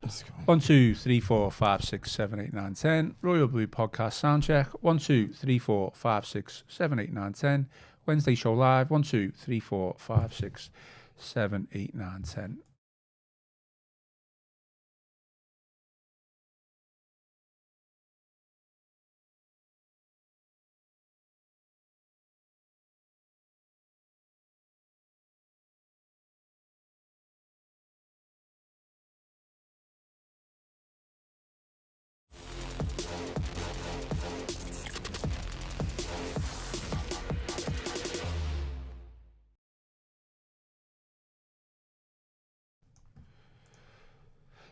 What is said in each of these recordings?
Let's go. 1, 2, 3, 4, 5, 6, 7, 8, 9, 10. Royal Blue Podcast Soundcheck. 1, 2, 3, 4, 5, 6, 7, 8, 9, 10. Wednesday Show Live. 1, 2, 3, 4, 5, 6, 7, 8, 9, 10.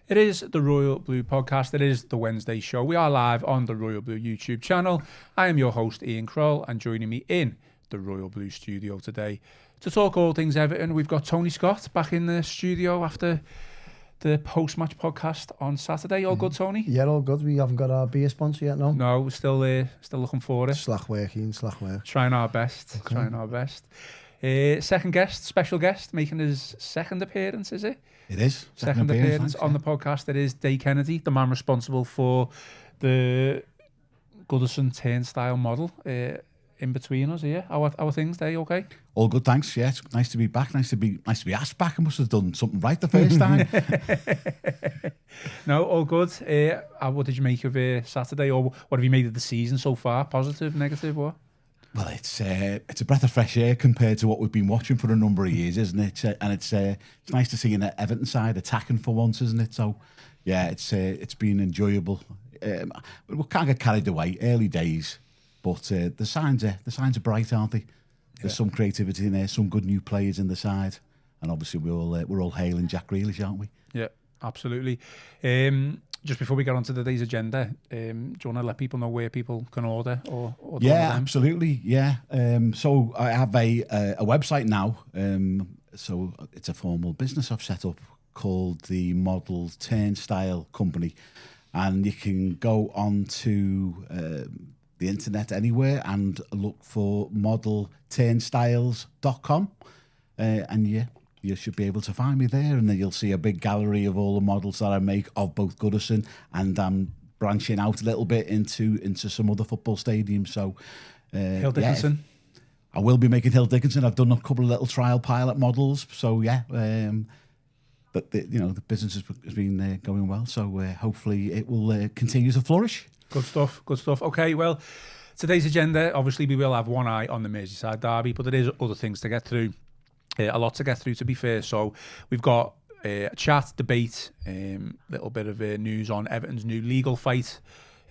It is the Royal Blue Podcast. It is the Wednesday show. We are live on the Royal Blue YouTube channel. I am your host, Ian Croll, and joining me in the Royal Blue studio today to talk all things Everton, we've got Tony Scott back in the studio after the post-match podcast on Saturday. All good, Tony? Yeah, all good. We haven't got our beer sponsor yet, no? No, we're still looking for it. Slack work, Ian, slack work. Trying our best. Okay. Trying our best. Second guest, special guest, making his second appearance, is it? It is. Second appearance on the podcast. It is Dave Kennedy, the man responsible for the Goodison turnstile model in between us here. How are things, Dave? Okay? All good, thanks. Yeah, it's nice to be back. Nice to be asked back. I must have done something right the first time. No, all good. What did you make of Saturday, or what have you made of the season so far? Positive, negative, what? Well, it's a breath of fresh air compared to what we've been watching for a number of years, isn't it? And it's nice to see an Everton side attacking for once, isn't it? So, yeah, it's been enjoyable. But we can't get carried away. Early days, but the signs are bright, aren't they? There's some creativity in there, some good new players in the side, and obviously we're all hailing Jack Grealish, aren't we? Yeah, absolutely. Just before we get on to today's agenda, do you want to let people know where people can order or yeah, absolutely. Yeah. So I have a website now. So it's a formal business I've set up called the Model Turnstile Company, and you can go on to the internet anywhere and look for modelturnstiles.com, and you should be able to find me there, and then you'll see a big gallery of all the models that I make of both Goodison, and I'm branching out a little bit into some other football stadiums. So Hill Dickinson. I will be making Hill Dickinson. I've done a couple of little trial pilot models. So yeah, but the business has been going well. So hopefully it will continue to flourish. Good stuff. Good stuff. Okay, well, today's agenda, obviously we will have one eye on the Merseyside Derby, but there is other things to get through. A lot to get through, to be fair. So we've got a chat, debate, little bit of news on Everton's new legal fight.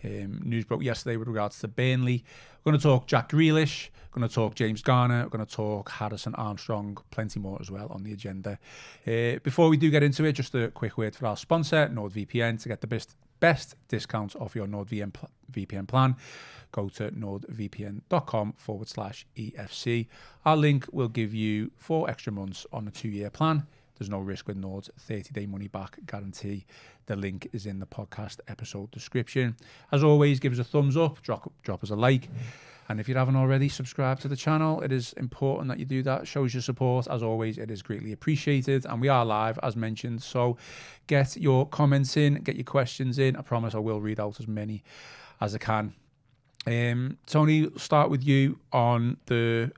News broke yesterday with regards to Burnley. We're going to talk Jack Grealish. We're going to talk James Garner. We're going to talk Harrison Armstrong. Plenty more as well on the agenda. Before we do get into it, just a quick word for our sponsor, NordVPN. To get the best discount off your NordVPN plan, go to nordvpn.com/EFC. Our link will give you 4 extra months on a 2-year plan. There's no risk with Nord's 30-day money-back guarantee. The link is in the podcast episode description. As always, give us a thumbs up, drop us a like. And if you haven't already, subscribe to the channel. It is important that you do that. Shows your support. As always, it is greatly appreciated. And we are live, as mentioned. So get your comments in, get your questions in. I promise I will read out as many as I can. Tony, start with you on the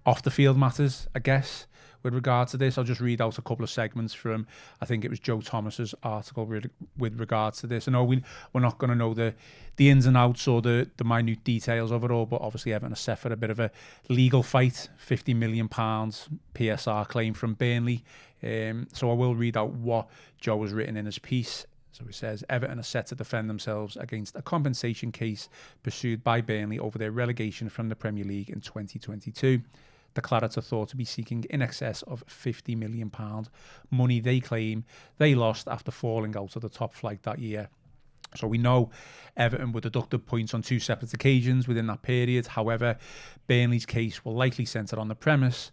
off-the-field matters, I guess. With regard to this, I'll just read out a couple of segments from, I think it was Joe Thomas's article with regards to this. I know we're not going to know the ins and outs or the minute details of it all, but obviously Everton are set for a bit of a legal fight, £50 million PSR claim from Burnley. So I will read out what Joe has written in his piece. So he says, Everton are set to defend themselves against a compensation case pursued by Burnley over their relegation from the Premier League in 2022. The Claret are thought to be seeking in excess of £50 million, money they claim they lost after falling out of the top flight that year. So we know Everton were deducted points on 2 separate occasions within that period. However, Burnley's case will likely centre on the premise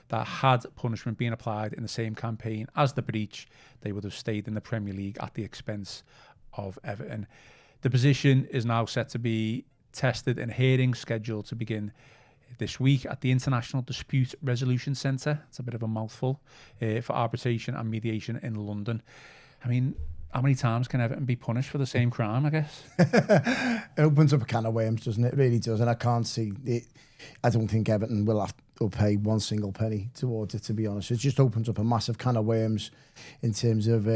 that had punishment been applied in the same campaign as the breach, they would have stayed in the Premier League at the expense of Everton. The position is now set to be tested in hearings scheduled to begin this week at the International Dispute Resolution Centre. It's a bit of a mouthful, for arbitration and mediation in London. I mean, how many times can Everton be punished for the same crime, I guess? It opens up a can of worms, doesn't it? It really does. And I can't see it. I don't think Everton will have to pay one single penny towards it, to be honest. It just opens up a massive can of worms in terms of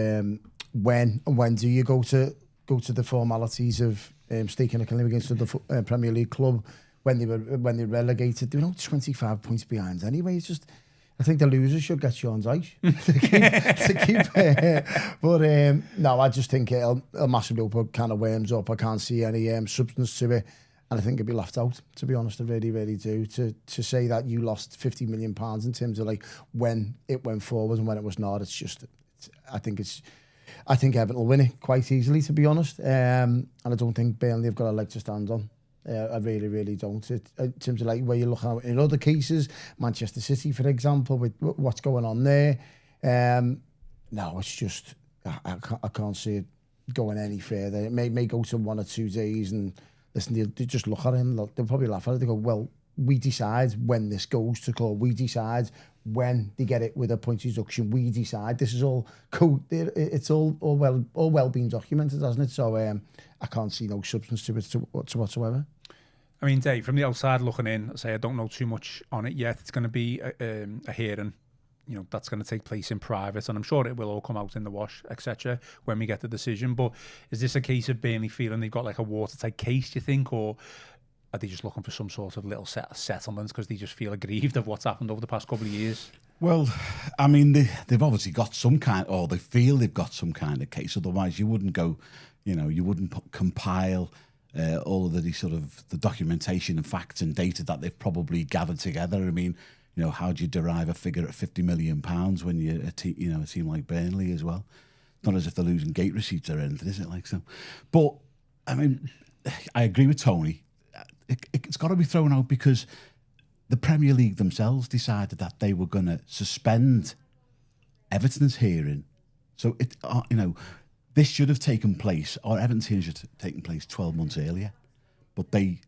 when do you go to the formalities of staking a claim against the Premier League club when they were relegated. They were 25 points behind anyway. It's just, I think the losers should get Sean's ice to keep. But no, I just think it'll massively open a can of worms up. I can't see any substance to it. And I think it'd be left out, to be honest. I really, really do. To say that you lost £50 million in terms of like when it went forward and when it was not, I think Everton will win it quite easily, to be honest. And I don't think Burnley have got a leg to stand on. I really, really don't. In terms of like where you're looking at in other cases, Manchester City, for example, with what's going on there. No, it's just, I can't see it going any further. It may go to 1 or 2 days and listen, they just look at him, they'll probably laugh at it. They go, well, we decide when this goes to court. We decide when they get it with a point deduction. We decide. This is all it's all well being documented, hasn't it? So I can't see no substance to it whatsoever. I mean, Dave, from the outside looking in, I say I don't know too much on it yet. It's going to be a hearing. That's going to take place in private, and I'm sure it will all come out in the wash, etc., when we get the decision. But is this a case of Burnley feeling they've got like a watertight case, do you think, or are they just looking for some sort of little set of settlements because they just feel aggrieved of what's happened over the past couple of years? Well, I mean, they've obviously got some kind, or they feel they've got some kind of case. Otherwise, you wouldn't go, you wouldn't compile all of the documentation and facts and data that they've probably gathered together. I mean, how do you derive a figure at £50 million when you're a team like Burnley as well? Not as if they're losing gate receipts or anything, is it like so? But I mean, I agree with Tony. It's got to be thrown out because the Premier League themselves decided that they were going to suspend Everton's hearing. So this should have taken place, or Everton's hearing should have taken place 12 months earlier. But they,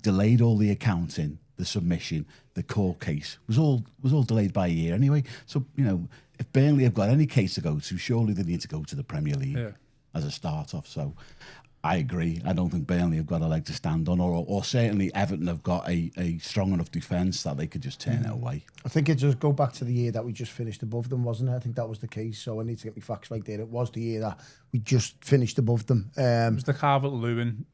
delayed all the accounting. The submission, the court case was all delayed by a year anyway. So if Burnley have got any case to go to, surely they need to go to the Premier League as a start off. So I agree. I don't think Burnley have got a leg to stand on, or certainly Everton have got a strong enough defence that they could just turn it away. I think it does go back to the year that we just finished above them, wasn't it? I think that was the case. So I need to get my facts right there. It was the year that we just finished above them. It was the Calvert-Lewin.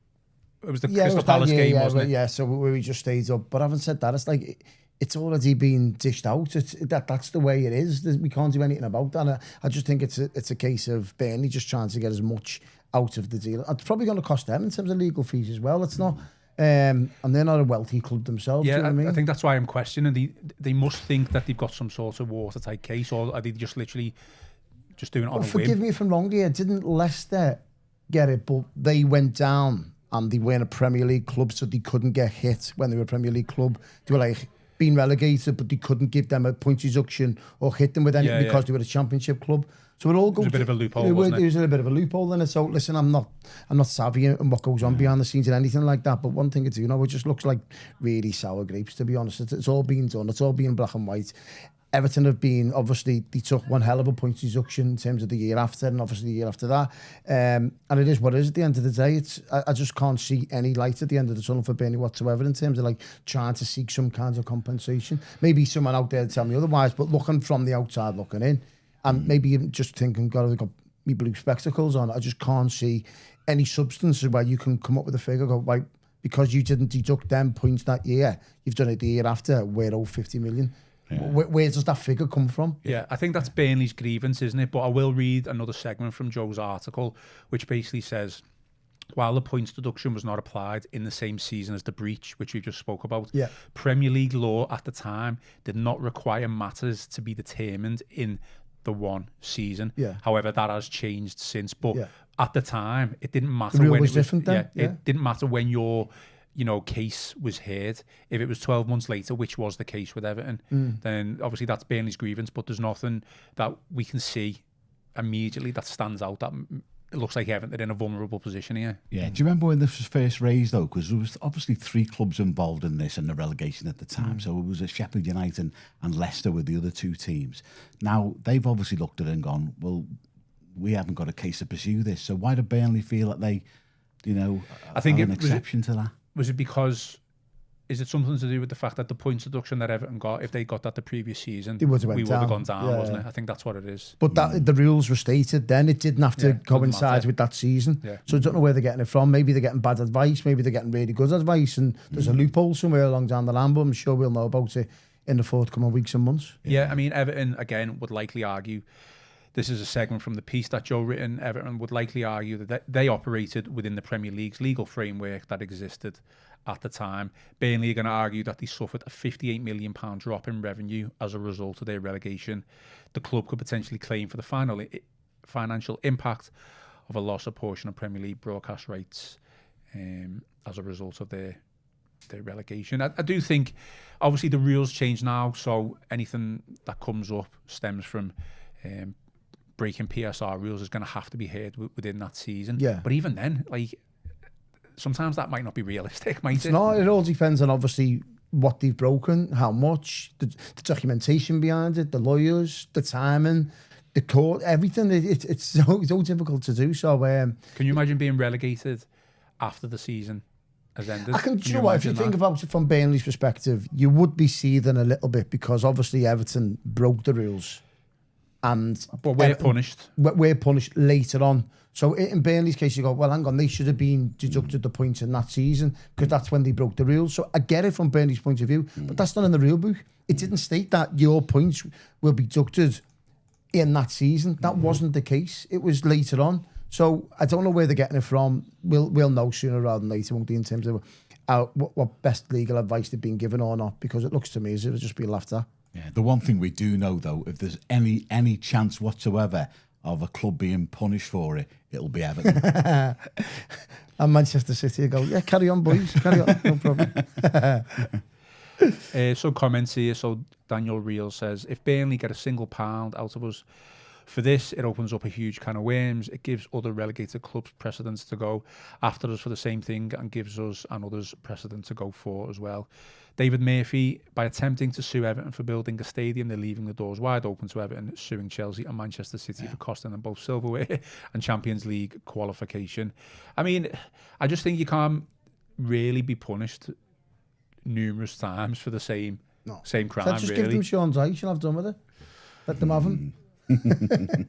It was the Crystal Palace game, wasn't it? Yeah, so we just stayed up. But having said that, it's like it's already been dished out. That's the way it is. We can't do anything about that. And I just think it's a case of Burnley just trying to get as much out of the deal. It's probably going to cost them in terms of legal fees as well. It's not, and they're not a wealthy club themselves. Yeah, do you know what I mean? I think that's why I'm questioning. They must think that they've got some sort of watertight case, or are they just literally just doing it on a whim? Forgive me if I'm wrong here. Didn't Leicester get it, but they went down? And they weren't a Premier League club, so they couldn't get hit when they were a Premier League club. They were like being relegated, but they couldn't give them a point deduction or hit them with anything because they were a Championship club. So it all goes. It was a bit of a loophole, wasn't it? It was a bit of a loophole in it. So listen, I'm not savvy in what goes on behind the scenes and anything like that. But one thing I do it just looks like really sour grapes, to be honest. It's all been done. It's all been black and white. Everton have been, obviously, they took one hell of a point deduction in terms of the year after, and obviously the year after that. And it is what it is at the end of the day. I just can't see any light at the end of the tunnel for Burnley whatsoever in terms of like trying to seek some kind of compensation. Maybe someone out there to tell me otherwise, but looking from the outside looking in, and maybe even just thinking, God, I've got me blue spectacles on, I just can't see any substances where you can come up with a figure, go, right, because you didn't deduct them points that year, you've done it the year after, we're owed 50 million. Yeah. Where does that figure come from? Yeah, I think that's Burnley's grievance, isn't it? But I will read another segment from Joe's article, which basically says, while the points deduction was not applied in the same season as the breach, which we just spoke about, Premier League law at the time did not require matters to be determined in the one season. However, that has changed since. But at the time, it didn't matter when it was different then. It didn't matter when your case was heard. If it was 12 months later, which was the case with Everton, then obviously that's Burnley's grievance, but there's nothing that we can see immediately that stands out that it looks like Everton are in a vulnerable position here. Yeah. Do you remember when this was first raised, though? Because there was obviously 3 clubs involved in this and the relegation at the time. So it was a Sheffield United and Leicester were the other 2 teams. Now, they've obviously looked at it and gone, well, we haven't got a case to pursue this. So why do Burnley feel that they, I think are an exception to that? Was it because? Is it something to do with the fact that the points deduction that Everton got, if they got that the previous season, we would have gone down, wasn't it? I think that's what it is. But the rules were stated then. It didn't have to coincide with that season. Yeah. So I don't know where they're getting it from. Maybe they're getting bad advice. Maybe they're getting really good advice. And there's a loophole somewhere along down the line, but I'm sure we'll know about it in the forthcoming weeks and months. Yeah, I mean, Everton, again, would likely argue, this is a segment from the piece that Joe written, Everton would likely argue that they operated within the Premier League's legal framework that existed at the time. Burnley are going to argue that they suffered a £58 million drop in revenue as a result of their relegation. The club could potentially claim for the financial impact of a loss of portion of Premier League broadcast rights as a result of their relegation. I do think, obviously, the rules change now, so anything that comes up stems from breaking PSR rules is going to have to be heard within that season. Yeah. But even then, sometimes that might not be realistic, might it? No, it all depends on obviously what they've broken, how much, the documentation behind it, the lawyers, the timing, the court, everything. It's so difficult to do. So, can you imagine being relegated after the season has ended? I can. If you think about it from Burnley's perspective, you would be seething a little bit because obviously Everton broke the rules, but we're punished. We're punished later on. So in Burnley's case, you go, well, hang on, they should have been deducted the points in that season because that's when they broke the rules. So I get it from Burnley's point of view, but that's not in the rule book. It didn't state that your points will be deducted in that season. That wasn't the case. It was later on. So I don't know where they're getting it from. We'll know sooner rather than later, won't we, in terms of what best legal advice they've been given or not, because it looks to me as if it's just been laughed at. Yeah, the one thing we do know, though, if there's any chance whatsoever of a club being punished for it, it'll be Everton. And Manchester City go, yeah, carry on, boys, carry on, no problem. Some comments here. So Daniel Reel says, if Burnley get a single pound out of us for this, it opens up a huge can of worms. It gives other relegated clubs precedence to go after us for the same thing and gives us and others precedent to go for as well. David Murphy, by attempting to sue Everton for building a stadium, they're leaving the doors wide open to Everton suing Chelsea and Manchester City for costing them both silverware and Champions League qualification. I mean, I just think you can't really be punished numerous times for the same crime. So just give them Sean's ice, you'll have done with it. Let them have him.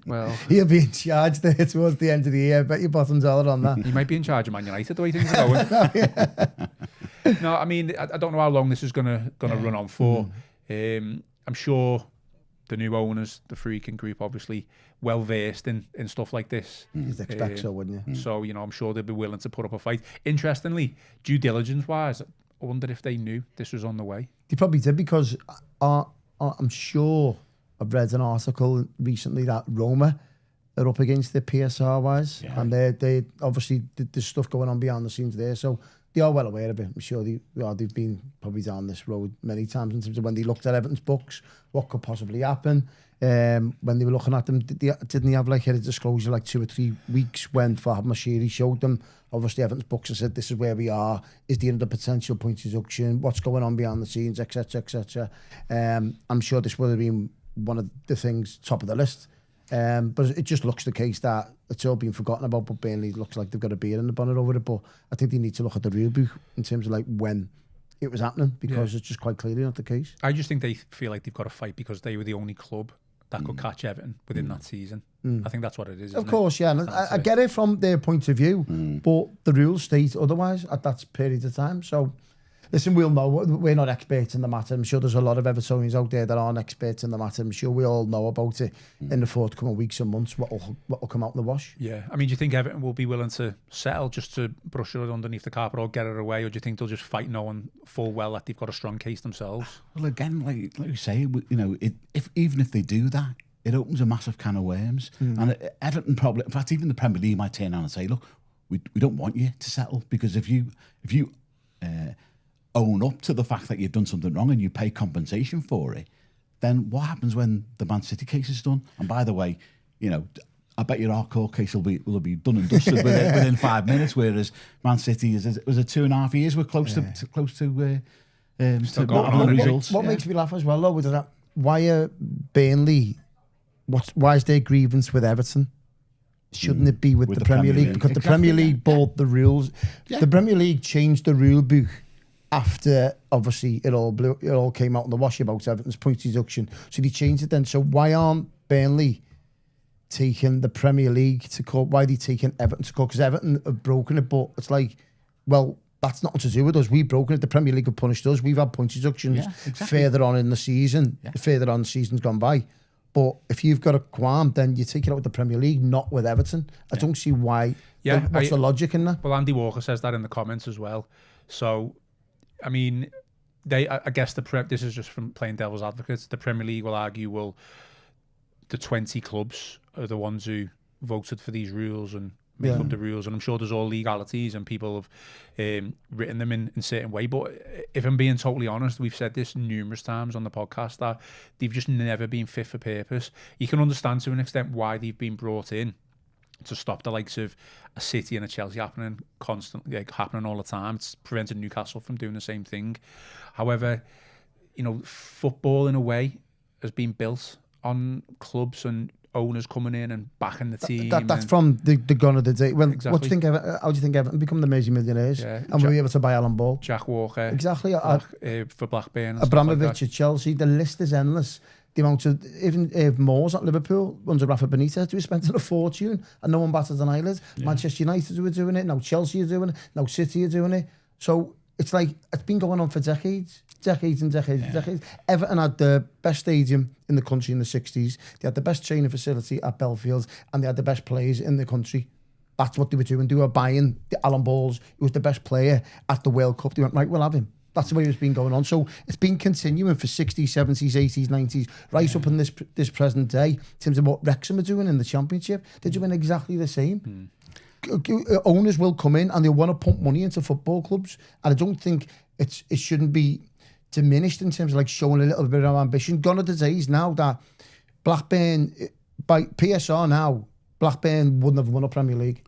Well, he'll be in charge there towards the end of the year. Bet your bottom dollar on that. He might be in charge of Man United the way things are going. No, I mean, I don't know how long this is gonna run on for. I'm sure the new owners, the Freaking Group, obviously well versed in stuff like this. You'd expect so, wouldn't you? So I'm sure they'd be willing to put up a fight. Interestingly, due diligence wise, I wonder if they knew this was on the way. They probably did, because I'm sure I've read an article recently that Roma are up against the PSR wise, and they obviously there's stuff going on behind the scenes there, so they are well aware of it. I'm sure they've been probably down this road many times in terms of when they looked at Everton's books, what could possibly happen. When they were looking at them, didn't they have like a disclosure like 2 or 3 weeks when Fahad Mashiri showed them obviously Everton's books and said, this is where we are, is there the potential point deduction, what's going on behind the scenes, etc, etc. I'm sure this would have been one of the things top of the list, but it just looks the case that it's all been forgotten about, but Burnley looks like they've got a beer in the bonnet over it. But I think they need to look at the real book in terms of like when it was happening, because it's just quite clearly not the case. I just think they feel like they've got to fight because they were the only club that could catch Everton within that season. I think that's what it is. Of course, yeah. And I get it from their point of view, but the rules state otherwise at that period of time. So, listen, we'll know. We're not experts in the matter. I'm sure there's a lot of Evertonians out there that aren't experts in the matter. I'm sure we all know about it in the forthcoming weeks and months, what will come out in the wash. Yeah. I mean, do you think Everton will be willing to settle just to brush it underneath the carpet or get it away? Or do you think they'll just fight knowing full well that they've got a strong case themselves? Well, again, like you say, even if they do that, it opens a massive can of worms. And Everton probably, in fact, even the Premier League might turn around and say, look, we don't want you to settle, because if you own up to the fact that you've done something wrong and you pay compensation for it, then what happens when the Man City case is done? And by the way, I bet your court case will be done and dusted within 5 minutes, whereas Man City was it 2.5 years? We're close to results. What makes me laugh as well, though, was that why are Burnley? Why is their grievance with Everton shouldn't it be with the Premier League? Because the Premier League bought the rules. Yeah. The Premier League changed the rule book after, obviously, it all came out in the wash about Everton's point deduction. So they changed it then. So why aren't Burnley taking the Premier League to court? Why are they taking Everton to court? Because Everton have broken it, but it's like, well, that's nothing to do with us. We've broken it. The Premier League have punished us. We've had point deductions further on in the season, further on the season's gone by. But if you've got a qualm, then you take it out with the Premier League, not with Everton. I don't see why. What's the logic in that? Well, Andy Walker says that in the comments as well. So, I mean, I guess this is just from playing devil's advocates. The Premier League will argue, well, the 20 clubs are the ones who voted for these rules and make up the rules, and I'm sure there's all legalities and people have written them in a certain way. But if I'm being totally honest, we've said this numerous times on the podcast that they've just never been fit for purpose. You can understand to an extent why they've been brought in to stop the likes of a City and a Chelsea happening constantly, happening all the time. It's prevented Newcastle from doing the same thing. However, football in a way has been built on clubs and owners coming in and backing the team. That's from the gone of the day. Well, exactly. How do you think Everton become the Mersey millionaires? Yeah. And we'll be able to buy Alan Ball. Jack Walker. Exactly. For Blackburn. Abramovich at Chelsea. The list is endless. The amount of, even Moyes at Liverpool, under Rafa Benitez, we spent a fortune and no one batted an eyelid. Yeah. Manchester United were doing it. Now Chelsea are doing it. Now City are doing it. So it's like, it's been going on for decades. Decades. Everton had the best stadium in the country in the 60s. They had the best training facility at Belfield, and they had the best players in the country. That's what they were doing. They were buying the Alan Balls, who was the best player at the World Cup. They went, right, we'll have him. That's the way it's been going on. So it's been continuing for 60s, 70s, 80s, 90s, right up in this present day. In terms of what Wrexham are doing in the Championship, they're doing exactly the same. Owners will come in and they'll want to pump money into football clubs. And I don't think it shouldn't be diminished in terms of like showing a little bit of ambition. Gone are the days now that Blackburn, by PSR now, Blackburn wouldn't have won a Premier League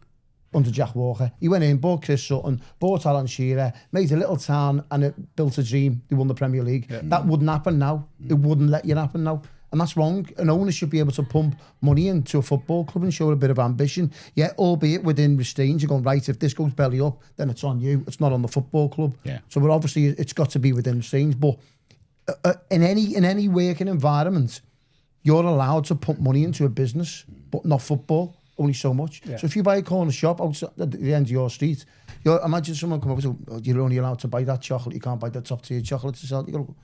under Jack Walker. He went in, bought Chris Sutton, bought Alan Shearer, made a little town and it built a dream. They won the Premier League. Yeah. That wouldn't happen now. It wouldn't let you happen now. And that's wrong. An owner should be able to pump money into a football club and show a bit of ambition. Yeah, albeit within restraints. You're going, right, if this goes belly up, then it's on you. It's not on the football club. Yeah. So we're obviously, it's got to be within restraints. But in any working environment, you're allowed to pump money into a business, but not football. Only so much. Yeah. So if you buy a corner shop outside at the end of your street, imagine someone come up and say, you're only allowed to buy that chocolate. You can't buy the top tier chocolate to sell. You go,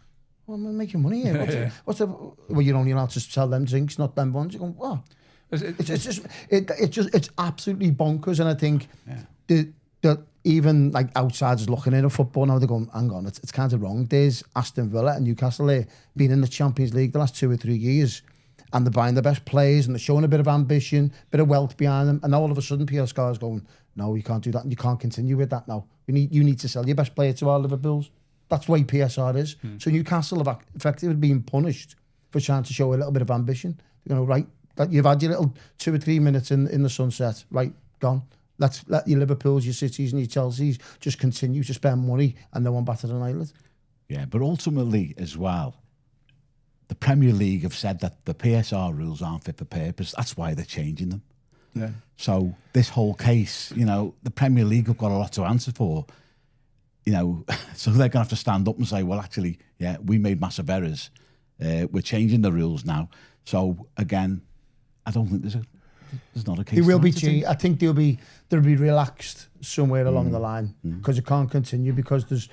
well, I'm making money here. Well, you're only allowed to sell them drinks, not them ones. You go, what? It's absolutely bonkers. And I think that even like outsiders looking in at football now, they're going, hang on, it's kind of wrong. There's Aston Villa and Newcastle here being in the Champions League the last 2 or 3 years. And they're buying the best players and they're showing a bit of ambition, bit of wealth behind them. And now all of a sudden PSR is going, no, you can't do that and you can't continue with that now. You need to sell your best player to our Liverpools. That's the way PSR is. So Newcastle have effectively been punished for trying to show a little bit of ambition. You know, right, that you've had your little 2 or 3 minutes in the sunset, right, gone. Let your Liverpools, your Cities and your Chelseas just continue to spend money and no one batted an eyelid. Yeah, but ultimately as well, the Premier League have said that the PSR rules aren't fit for purpose. That's why they're changing them. Yeah. So this whole case, the Premier League have got a lot to answer for. So they're going to have to stand up and say, well, actually, yeah, we made massive errors. We're changing the rules now. So again, I don't think there's not a case. They will be changed. I think they'll be relaxed somewhere along the line because it can't continue because there's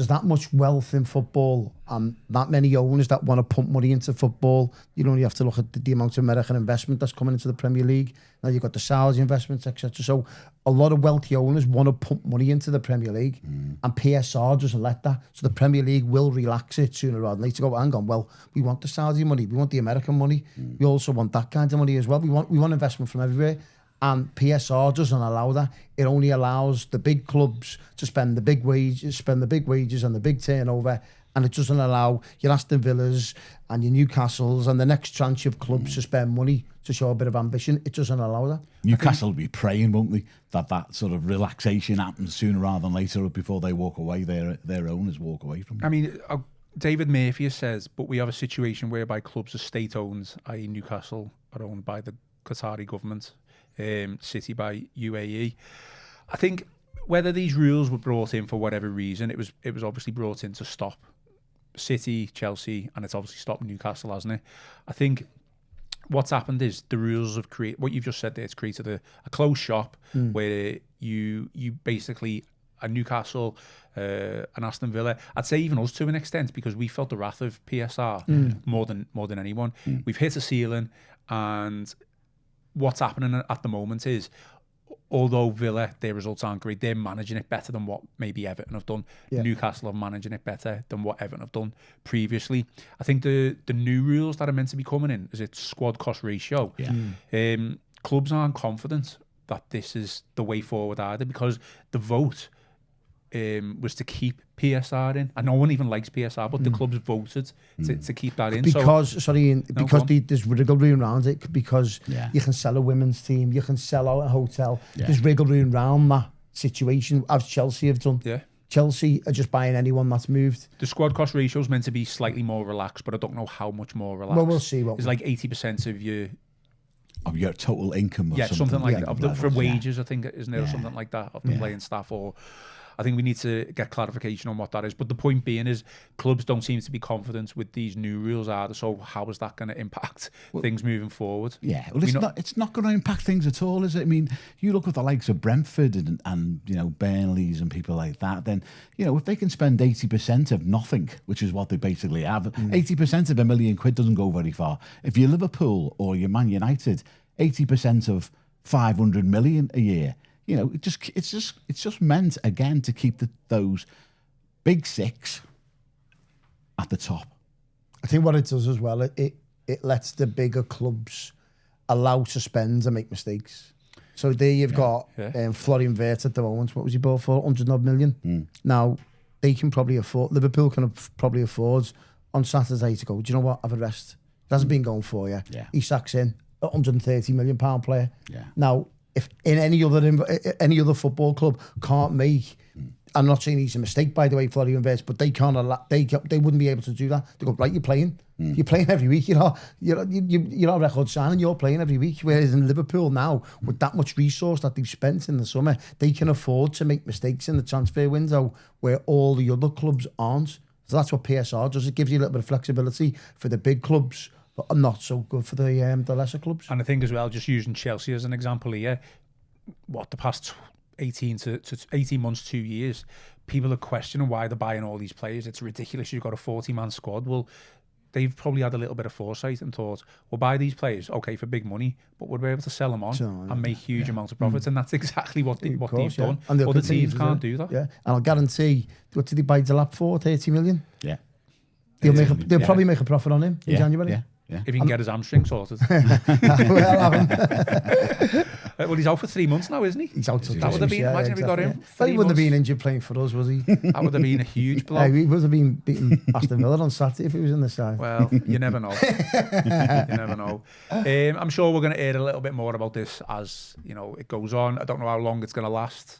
that much wealth in football and that many owners that want to pump money into football. You only have to look at the amount of American investment that's coming into the Premier League. Now you've got the Saudi investments, etc. So a lot of wealthy owners want to pump money into the Premier League and PSR doesn't let that. So the Premier League will relax it sooner rather than later. Go, hang on, well, we want the Saudi money, we want the American money, we also want that kind of money as well. We want investment from everywhere. And PSR doesn't allow that. It only allows the big clubs to spend the big wages and the big turnover. And it doesn't allow your Aston Villas and your Newcastles and the next tranche of clubs to spend money to show a bit of ambition. It doesn't allow that. Newcastle will be praying, won't they, that sort of relaxation happens sooner rather than later before they walk away, their owners walk away from it. I mean, David Murphy says, but we have a situation whereby clubs are state-owned, i.e. Newcastle are owned by the Qatari government. City by UAE. I think whether these rules were brought in for whatever reason, it was obviously brought in to stop City, Chelsea, and it's obviously stopped Newcastle, hasn't it? I think what's happened is the rules have created what you've just said there. It's created a closed shop where you basically a Newcastle, an Aston Villa. I'd say even us to an extent, because we felt the wrath of PSR more than anyone. We've hit a ceiling, and what's happening at the moment is, although Villa, their results aren't great, they're managing it better than what maybe Everton have done. Yeah. Newcastle are managing it better than what Everton have done previously. I think the new rules that are meant to be coming in is its squad cost ratio. Yeah. Clubs aren't confident that this is the way forward either, because the vote was to keep PSR in, and no one even likes PSR, but the clubs voted to keep that in. Because there's wriggle room around it, because you can sell a women's team, you can sell out a hotel. Yeah. There's wriggle room around that situation, as Chelsea have done. Yeah. Chelsea are just buying anyone that's moved. The squad cost ratio is meant to be slightly more relaxed, but I don't know how much more relaxed. Well, we'll see. It's like 80% of your total income, or something like that. For wages, I think, isn't it, or something like that, of the playing staff, or I think we need to get clarification on what that is. But the point being is, clubs don't seem to be confident with these new rules either. So how is that going to impact things moving forward? Yeah, well, it's not going to impact things at all, is it? I mean, you look at the likes of Brentford and Burnleys and people like that. Then if they can spend 80% of nothing, which is what they basically have, 80% of £1 million doesn't go very far. If you're Liverpool or you're Man United, 80% of 500 million a year. It's just meant again to keep those big six at the top. I think what it does as well, it lets the bigger clubs allow to spend and make mistakes. So there you've got Florian Wirtz at the moment. What was he bought for? 100 odd million. Now they can probably afford. Liverpool can probably afford on Saturday to go, do you know what? Have a rest. It hasn't been going for you. Yeah. Isak's in, a £130 million player. Yeah. Now, if in any other football club can't make, I'm not saying he's a mistake, by the way, Florian Wirtz, but they can't. They wouldn't be able to do that. They go, right, you're playing. You're playing every week. You're not a record signing. You're playing every week. Whereas in Liverpool now, with that much resource that they've spent in the summer, they can afford to make mistakes in the transfer window where all the other clubs aren't. So that's what PSR does. It gives you a little bit of flexibility for the big clubs, but not so good for the lesser clubs. And I think as well, just using Chelsea as an example here, the past 18 months, 2 years, people are questioning why they're buying all these players. It's ridiculous. You've got a 40-man squad. Well, they've probably had a little bit of foresight and thought, we'll buy these players, okay, for big money, but we'll be able to sell them on and make huge amounts of profits. And that's exactly what they've done. And other teams can't do that. Yeah, and I'll guarantee, what did they buy Delap for? 30 million? Yeah. They'll probably make a profit on him in January. Yeah. If he can get his hamstring sorted. Well, he's out for 3 months now, isn't he? He's out till That would have been, imagine if he got him. He wouldn't have been injured playing for us, was he? That would have been a huge blow. He would have been beating Aston Villa on Saturday if he was in the side. Well, you never know. You never know. I'm sure we're going to hear a little bit more about this as it goes on. I don't know how long it's going to last.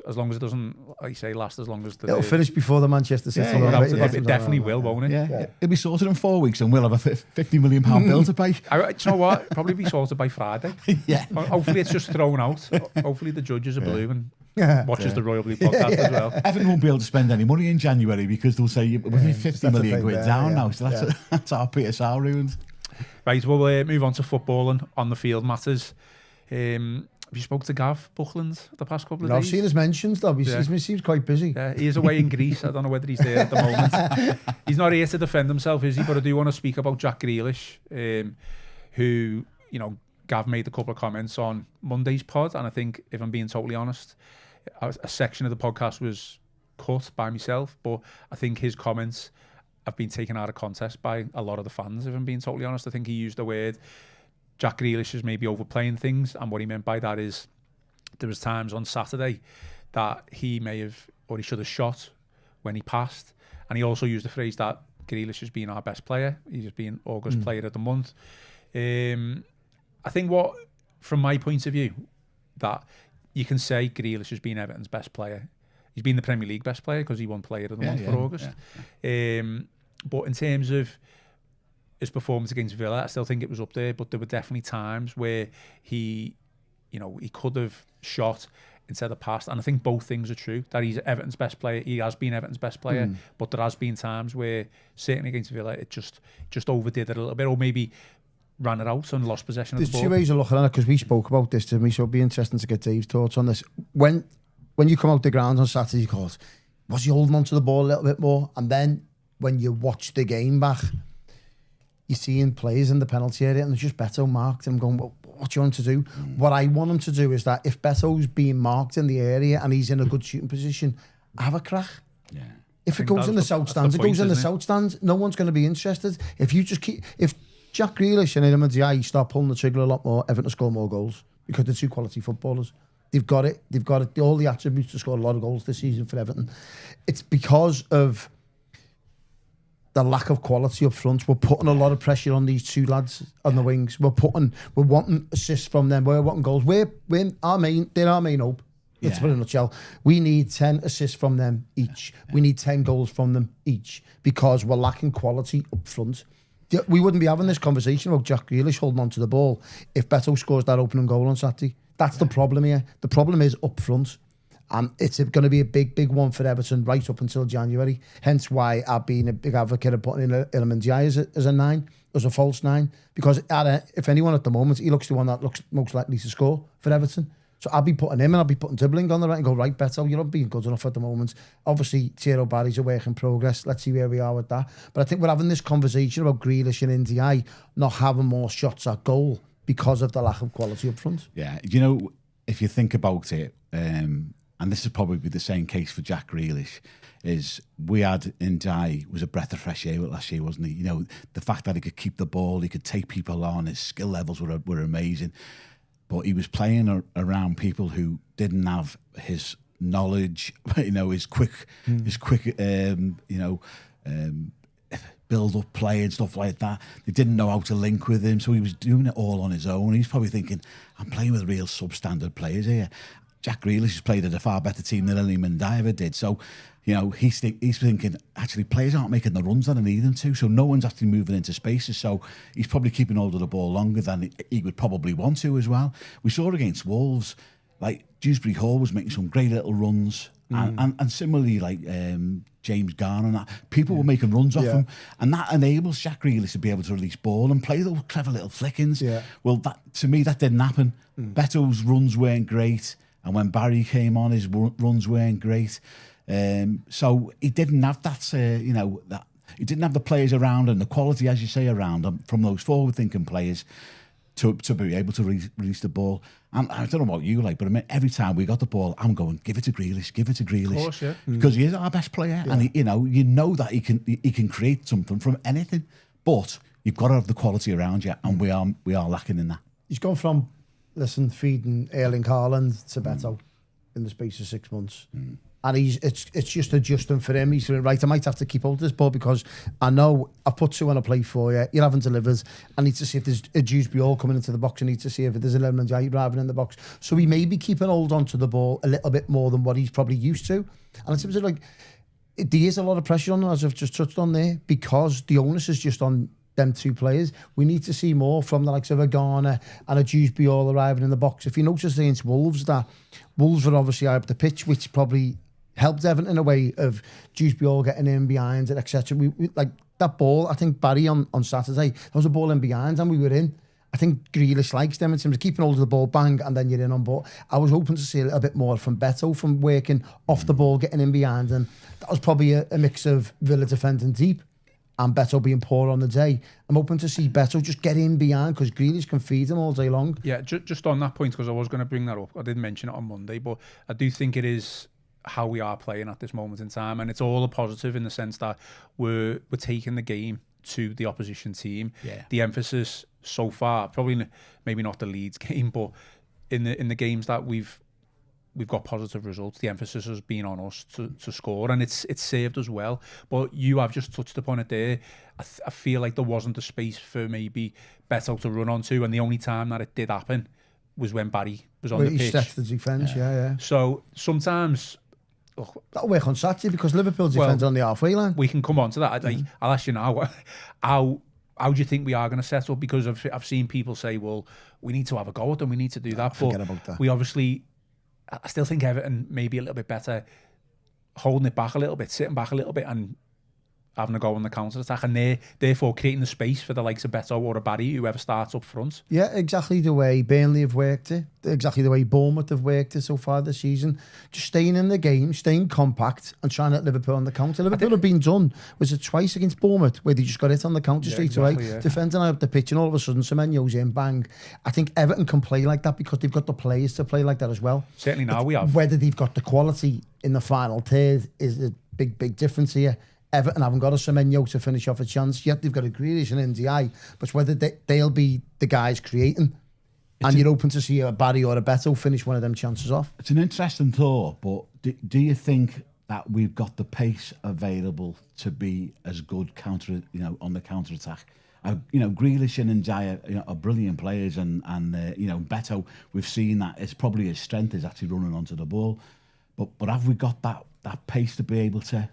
As long as it doesn't, like you say, last as long as it'll finish before the Manchester City. It definitely will, won't it? Yeah. It'll be sorted in 4 weeks, and we'll have a £50 million bill to pay. Do you know what? It'll probably be sorted by Friday. Yeah. Hopefully, it's just thrown out. Hopefully, the judges are blue and watches the Royal Blue podcast as well. Everton won't be able to spend any money in January because they'll say we're 50 million quid down now. So that's our PSR ruined. Right. Well, we'll move on to footballing on the field matters. Have you spoke to Gav Buckland the past couple of days? I've seen his mentions, though. He seems quite busy. Yeah, he is away in Greece. I don't know whether he's there at the moment. He's not here to defend himself, is he? But I do want to speak about Jack Grealish, who, Gav made a couple of comments on Monday's pod. And I think, if I'm being totally honest, a section of the podcast was cut by myself. But I think his comments have been taken out of context by a lot of the fans, if I'm being totally honest. I think he used the word Jack Grealish is maybe overplaying things, and what he meant by that is there was times on Saturday that he may have, or he should have shot when he passed, and he also used the phrase that Grealish has been our best player. He's been August player of the month. I think from my point of view, that you can say Grealish has been Everton's best player. He's been the Premier League best player because he won player of the month for August. Yeah. But in terms of his performance against Villa, I still think it was up there, but there were definitely times where he he could have shot instead of passed. And I think both things are true. That he's Everton's best player. He has been Everton's best player. But there has been times where, certainly against Villa, it just overdid it a little bit, or maybe ran it out and lost possession of the ball. There's two ways of looking at it, because we spoke about this, didn't we? So it'd be interesting to get Dave's thoughts on this. When you come out the ground on Saturday, you go, was he holding on to the ball a little bit more? And then when you watch the game back, you're seeing players in the penalty area and it's just Beto marked. I'm going, well, what do you want to do? What I want him to do is that if Beto's being marked in the area and he's in a good shooting position, have a crack. Yeah. If it goes in the south stands, it goes in the south stands. No one's going to be interested. If you just if Jack Grealish and Iliman Ndiaye start pulling the trigger a lot more, Everton score more goals, because they're two quality footballers. They've got it. They've got it. All the attributes to score a lot of goals this season for Everton. It's because of the lack of quality up front. We're putting a lot of pressure on these two lads on the wings. We're wanting assists from them. We're wanting goals. They're our main hope. Let's put it in a nutshell. We need 10 assists from them each. We need 10 goals from them each, because we're lacking quality up front. We wouldn't be having this conversation about Jack Grealish holding on to the ball if Beto scores that opening goal on Saturday. That's the problem here. The problem is up front. And it's going to be a big, big one for Everton right up until January. Hence why I've been a big advocate of putting in Iliman Ndiaye as a 9, as a false 9. Because if anyone at the moment, he looks the one that looks most likely to score for Everton. So I'll be putting him and I'll be putting Tibbling on the right and go, right, Beto, you're not being good enough at the moment. Obviously, Thierry Barry's a work in progress. Let's see where we are with that. But I think we're having this conversation about Grealish and Ndiaye not having more shots at goal because of the lack of quality up front. Yeah, if you think about it, and this is probably the same case for Jack Grealish, is we had Ndiaye was a breath of fresh air last year, wasn't he? The fact that he could keep the ball, he could take people on, his skill levels were amazing. But he was playing around people who didn't have his knowledge, his quick build-up play and stuff like that. They didn't know how to link with him, so he was doing it all on his own. He's probably thinking, I'm playing with real substandard players here. Jack Grealish has played at a far better team than Iliman Ndiaye ever did. So, he's thinking, actually, players aren't making the runs that I need them to, so no one's actually moving into spaces. So he's probably keeping hold of the ball longer than he would probably want to as well. We saw against Wolves, like Dewsbury Hall was making some great little runs. And similarly, like James Garner and that, people were making runs off him, and that enables Jack Grealish to be able to release ball and play those clever little flickings. Yeah. Well, to me, that didn't happen. Beto's runs weren't great. And when Barry came on, his runs weren't great. So he didn't have that, he didn't have the players around and the quality, as you say, around him from those forward-thinking players to be able to release the ball. And I don't know about you, but I mean, every time we got the ball, I'm going, give it to Grealish. Of course, yeah. Because he is our best player. Yeah. And, you know that he can create something from anything. But you've got to have the quality around you, and we are lacking in that. He's gone from feeding Erling Haaland to Beto in the space of 6 months. And it's just adjusting for him. He's saying, right, I might have to keep hold of this ball because I know I've put 2 on a plate for you. You haven't delivered. I need to see if there's a Dewsbury all coming into the box. I need to see if there's an Iliman Ndiaye driving in the box. So he may be keeping hold on to the ball a little bit more than what he's probably used to. And it seems like there is a lot of pressure on him, as I've just touched on there, because the onus is just on them 2 players. We need to see more from the likes of a Garner and a Dewsbury all arriving in the box. If you notice against Wolves, that Wolves were obviously high up the pitch, which probably helped Everton in a way of Dewsbury all getting in behind it, etc. We like that ball. I think Barry on Saturday, there was a ball in behind and we were in. I think Grealish likes them in terms of keeping hold of the ball, bang, and then you're in on board. I was hoping to see a little bit more from Beto, from working off the ball, getting in behind, and that was probably a mix of Villa defending deep and Beto being poor on the day. I'm hoping to see Beto just get in behind, because Grealish can feed him all day long. Yeah, just on that point, because I was going to bring that up. I didn't mention it on Monday, but I do think it is how we are playing at this moment in time, and it's all a positive in the sense that we're taking the game to the opposition team. Yeah. The emphasis so far, probably maybe not the Leeds game, but in the games that we've got positive results, the emphasis has been on us to score, and it's served us well. But you have just touched upon it there. I feel like there wasn't the space for maybe Beto to run onto, and the only time that it did happen was when Barry was on the pitch. He stepped the defence, yeah. So sometimes that'll work on Saturday, because Liverpool's defence on the halfway line. We can come on to that. I'll ask you now, how how do you think we are going to settle? Because I've seen people say, well, we need to have a go at them, we need to do that. Forget about that. We obviously, I still think Everton maybe a little bit better, holding it back a little bit, sitting back a little bit, and having a go on the counter-attack, and therefore creating the space for the likes of Beto or a Barry, whoever starts up front. Yeah, exactly the way Burnley have worked it, exactly the way Bournemouth have worked it so far this season. Just staying in the game, staying compact, and trying to let Liverpool on the counter. Liverpool have been done, was it twice against Bournemouth, where they just got it on the counter straight away. Yeah. Defending up the pitch, and all of a sudden, Semenyo's in, bang. I think Everton can play like that because they've got the players to play like that as well. Certainly now we have. Whether they've got the quality in the final third is a big difference here. Everton haven't got a Semenyo to finish off a chance yet. They've got a Grealish and NDI, but whether they'll be the guys creating, and you're open to see a Barry or a Beto finish one of them chances off. It's an interesting thought, but do you think that we've got the pace available to be as good on the counter attack? Grealish and NDI are brilliant players, and Beto, we've seen that it's probably his strength is actually running onto the ball, but have we got that pace to be able to?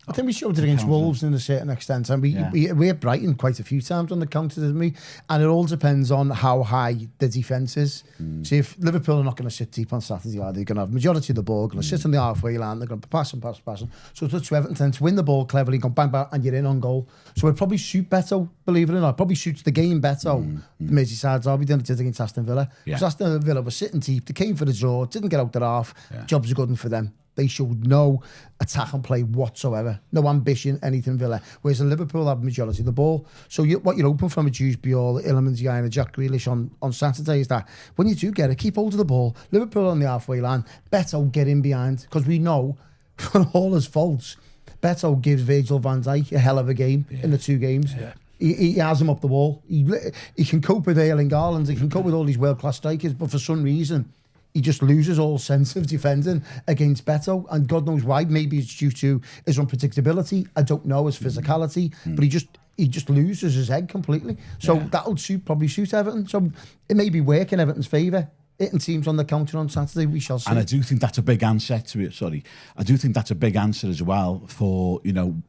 I think we showed it against Wolves in a certain extent, and we hit Brighton quite a few times on the counter, didn't we? And it all depends on how high the defence is. See, if Liverpool are not going to sit deep on Saturday, they're going to have majority of the ball, going to sit on the halfway line, they're going to pass. So it's up to Everton then to win the ball cleverly, go bang, bang, and you're in on goal. So it probably suit Beto, believe it or not. It probably suits the game Beto. Merseyside Derby than it did against Aston Villa. Because Aston Villa was sitting deep, they came for the draw, didn't get out their half. Jobs are good for them. They showed no attack and play whatsoever, no ambition, anything Villa. Whereas in Liverpool have majority of the ball. So what you're hoping from a Dewsbury or Ilman's guy and a Jack Grealish on Saturday is that when you do get it, keep hold of the ball. Liverpool on the halfway line, Beto get in behind, because we know for all his faults, Beto gives Virgil van Dijk a hell of a game in the two games. Yeah. He has him up the wall. He can cope with Erling Haaland. He can cope with all these world-class strikers, but for some reason, he just loses all sense of defending against Beto, and God knows why. Maybe it's due to his unpredictability. I don't know, his physicality, but he just loses his head completely. So that'll probably suit Everton. So it may be work in Everton's favour. Hitting teams on the counter on Saturday, we shall see. And I do think that's a big answer to it. Sorry, I do think that's a big answer as well for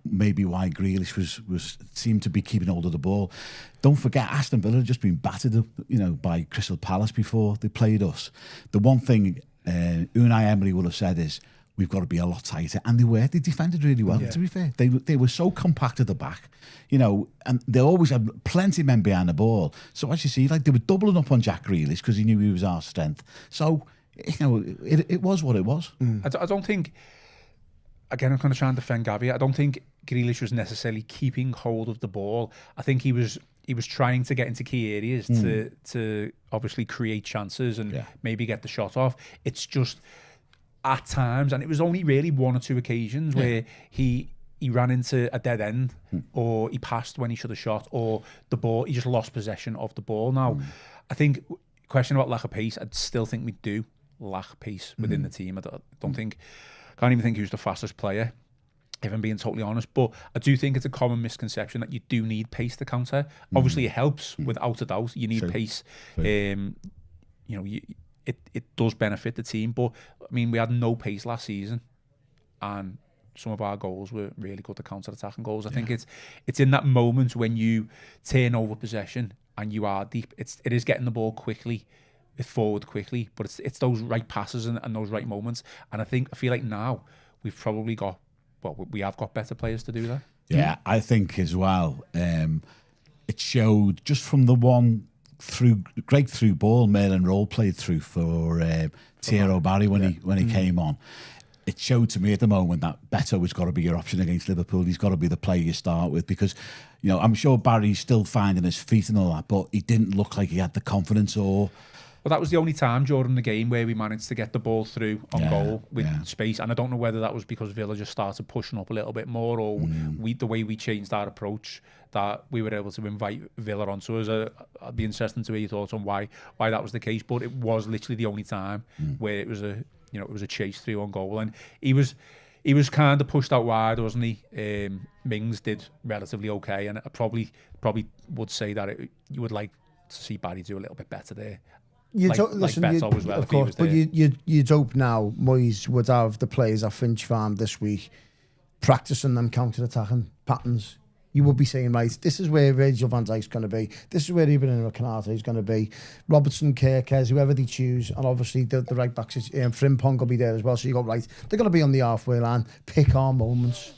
maybe why Grealish was seemed to be keeping hold of the ball. Don't forget, Aston Villa had just been battered, by Crystal Palace before they played us. The one thing Unai Emery would have said is, we've got to be a lot tighter. And they defended really well, to be fair. They were so compact at the back, and they always had plenty of men behind the ball. So as you see, they were doubling up on Jack Grealish because he knew he was our strength. So, it was what it was. I don't think, again, I'm going to try and defend Gavi, I don't think Grealish was necessarily keeping hold of the ball. I think he was trying to get into key areas to obviously create chances and maybe get the shot off. It's just, at times, and it was only really one or two occasions where he ran into a dead end, or he passed when he should have shot, or the ball, he just lost possession of the ball. Now, I think, question about lack of pace, I still think we do lack pace within the team. I can't even think who's the fastest player, if I'm being totally honest, but I do think it's a common misconception that you do need pace to counter. Obviously, it helps, without a doubt. You need pace. It does benefit the team, but I mean, we had no pace last season, and some of our goals were really good, the counter-attacking goals. I think it's in that moment when you turn over possession and you are deep. It is getting the ball quickly, forward quickly, but it's those right passes and those right moments. And I feel like now we've probably got, we have got better players to do that. Yeah, I think as well. It showed just from the one great through ball Merlin Roll played through for Thierry Barry when he came on. It showed to me at the moment that Beto has got to be your option against Liverpool. He's got to be the player you start with, because I'm sure Barry's still finding his feet and all that, but he didn't look like he had the confidence or. Well, that was the only time during the game where we managed to get the ball through on goal with space, and I don't know whether that was because Villa just started pushing up a little bit more, or the way we changed our approach, that we were able to invite Villa onto us. I'd be interested to hear your thoughts on why that was the case, but it was literally the only time where it was a chase through on goal, and he was kind of pushed out wide, wasn't he? Mings did relatively okay, and I probably would say that you would like to see Barry do a little bit better there. Listen, Beto as well, of course, but you'd hope now Moyes would have the players at Finch Farm this week practicing them counter-attacking patterns you would be saying, right, this is where Virgil van Dijk's going to be. This is where Ibrahim Konate is going to be. Robertson, Kerkez, whoever they choose, and obviously the right backs, Frimpong will be there as well. So you go, right, they're going to be on the halfway line. Pick our moments.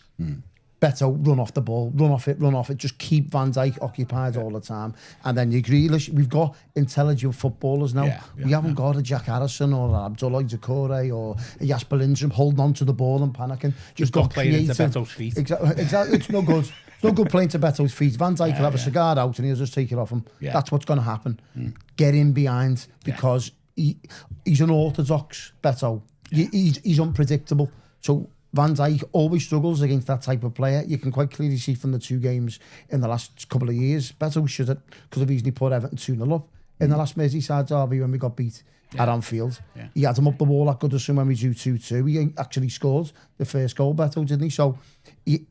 Beto, run off the ball, run off it. Just keep Van Dijk occupied all the time. And then you Grealish. We've got intelligent footballers now. We haven't got a Jack Harrison or an Abdullah Doucouré or a Jasper Lindstrom holding on to the ball and panicking. Just got playing into Beto's feet. Exactly. It's no good. It's no good playing to Beto's feet. Van Dijk will have a cigar out and he'll just take it off him. That's what's going to happen. Get in behind because he's an orthodox Beto. He's unpredictable. So Van Dijk always struggles against that type of player. You can quite clearly see from the 2 games in the last couple of years. Beto could have easily put Everton 2-0 up in the last Merseyside Derby when we got beat at Anfield. He had him up the wall at Goodison when we drew 2-2. He actually scored the first goal, Beto, didn't he? So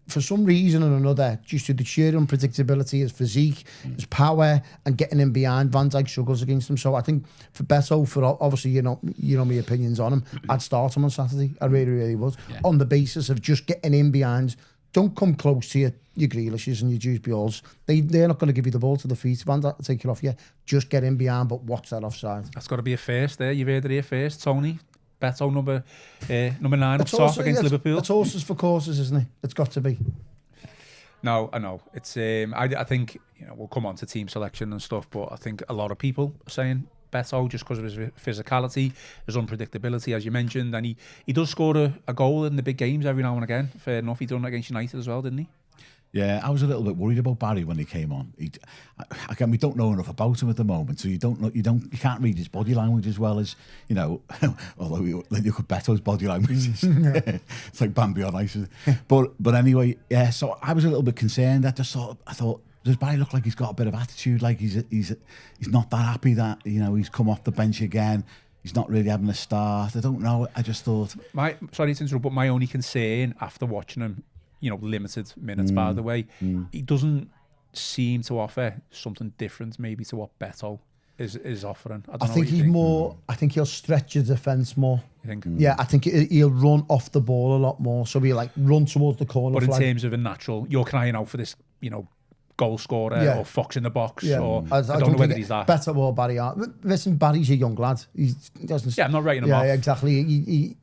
for some reason or another, just to the sheer unpredictability, his physique, his power, and getting in behind, Van Dijk struggles against him. So I think for Beto, obviously you know my opinions on him, I'd start him on Saturday. I really, really would. On the basis of just getting in behind. Don't come close to your Grealishes and your Jude Bjorns. They're not going to give you the ball to the feet. Van Dijk will take it off you. Just get in behind, but watch that offside. That's got to be a first there. You've heard it here first, Tony. Beto number 9 up top against Liverpool. It's horses for courses, isn't it? It's got to be. No, I know. It's I think we'll come on to team selection and stuff, but I think a lot of people are saying Beto just because of his physicality, his unpredictability, as you mentioned, and he does score a goal in the big games every now and again. Fair enough, he done it against United as well, didn't he? Yeah, I was a little bit worried about Barry when he came on. Again, we don't know enough about him at the moment, so you can't read his body language as well as although you look at Beto's body language, it's like Bambi on ice. But anyway, yeah. So I was a little bit concerned. I thought, does Barry look like he's got a bit of attitude? Like he's not that happy that he's come off the bench again. He's not really having a start. I don't know. I just thought. Sorry to interrupt, but my only concern after watching him, limited minutes by the way, he doesn't seem to offer something different maybe to what Beto is offering. I think he's more. I think he'll stretch your defence more. You think? Yeah, I think he'll run off the ball a lot more. So he'll run towards the corner. But in terms of a natural, you're crying out for this, goal scorer or fox in the box, or I don't know whether he's that. Better or Barry are. Listen, Barry's a young lad. He doesn't. Yeah, I'm not writing him off. Yeah, exactly.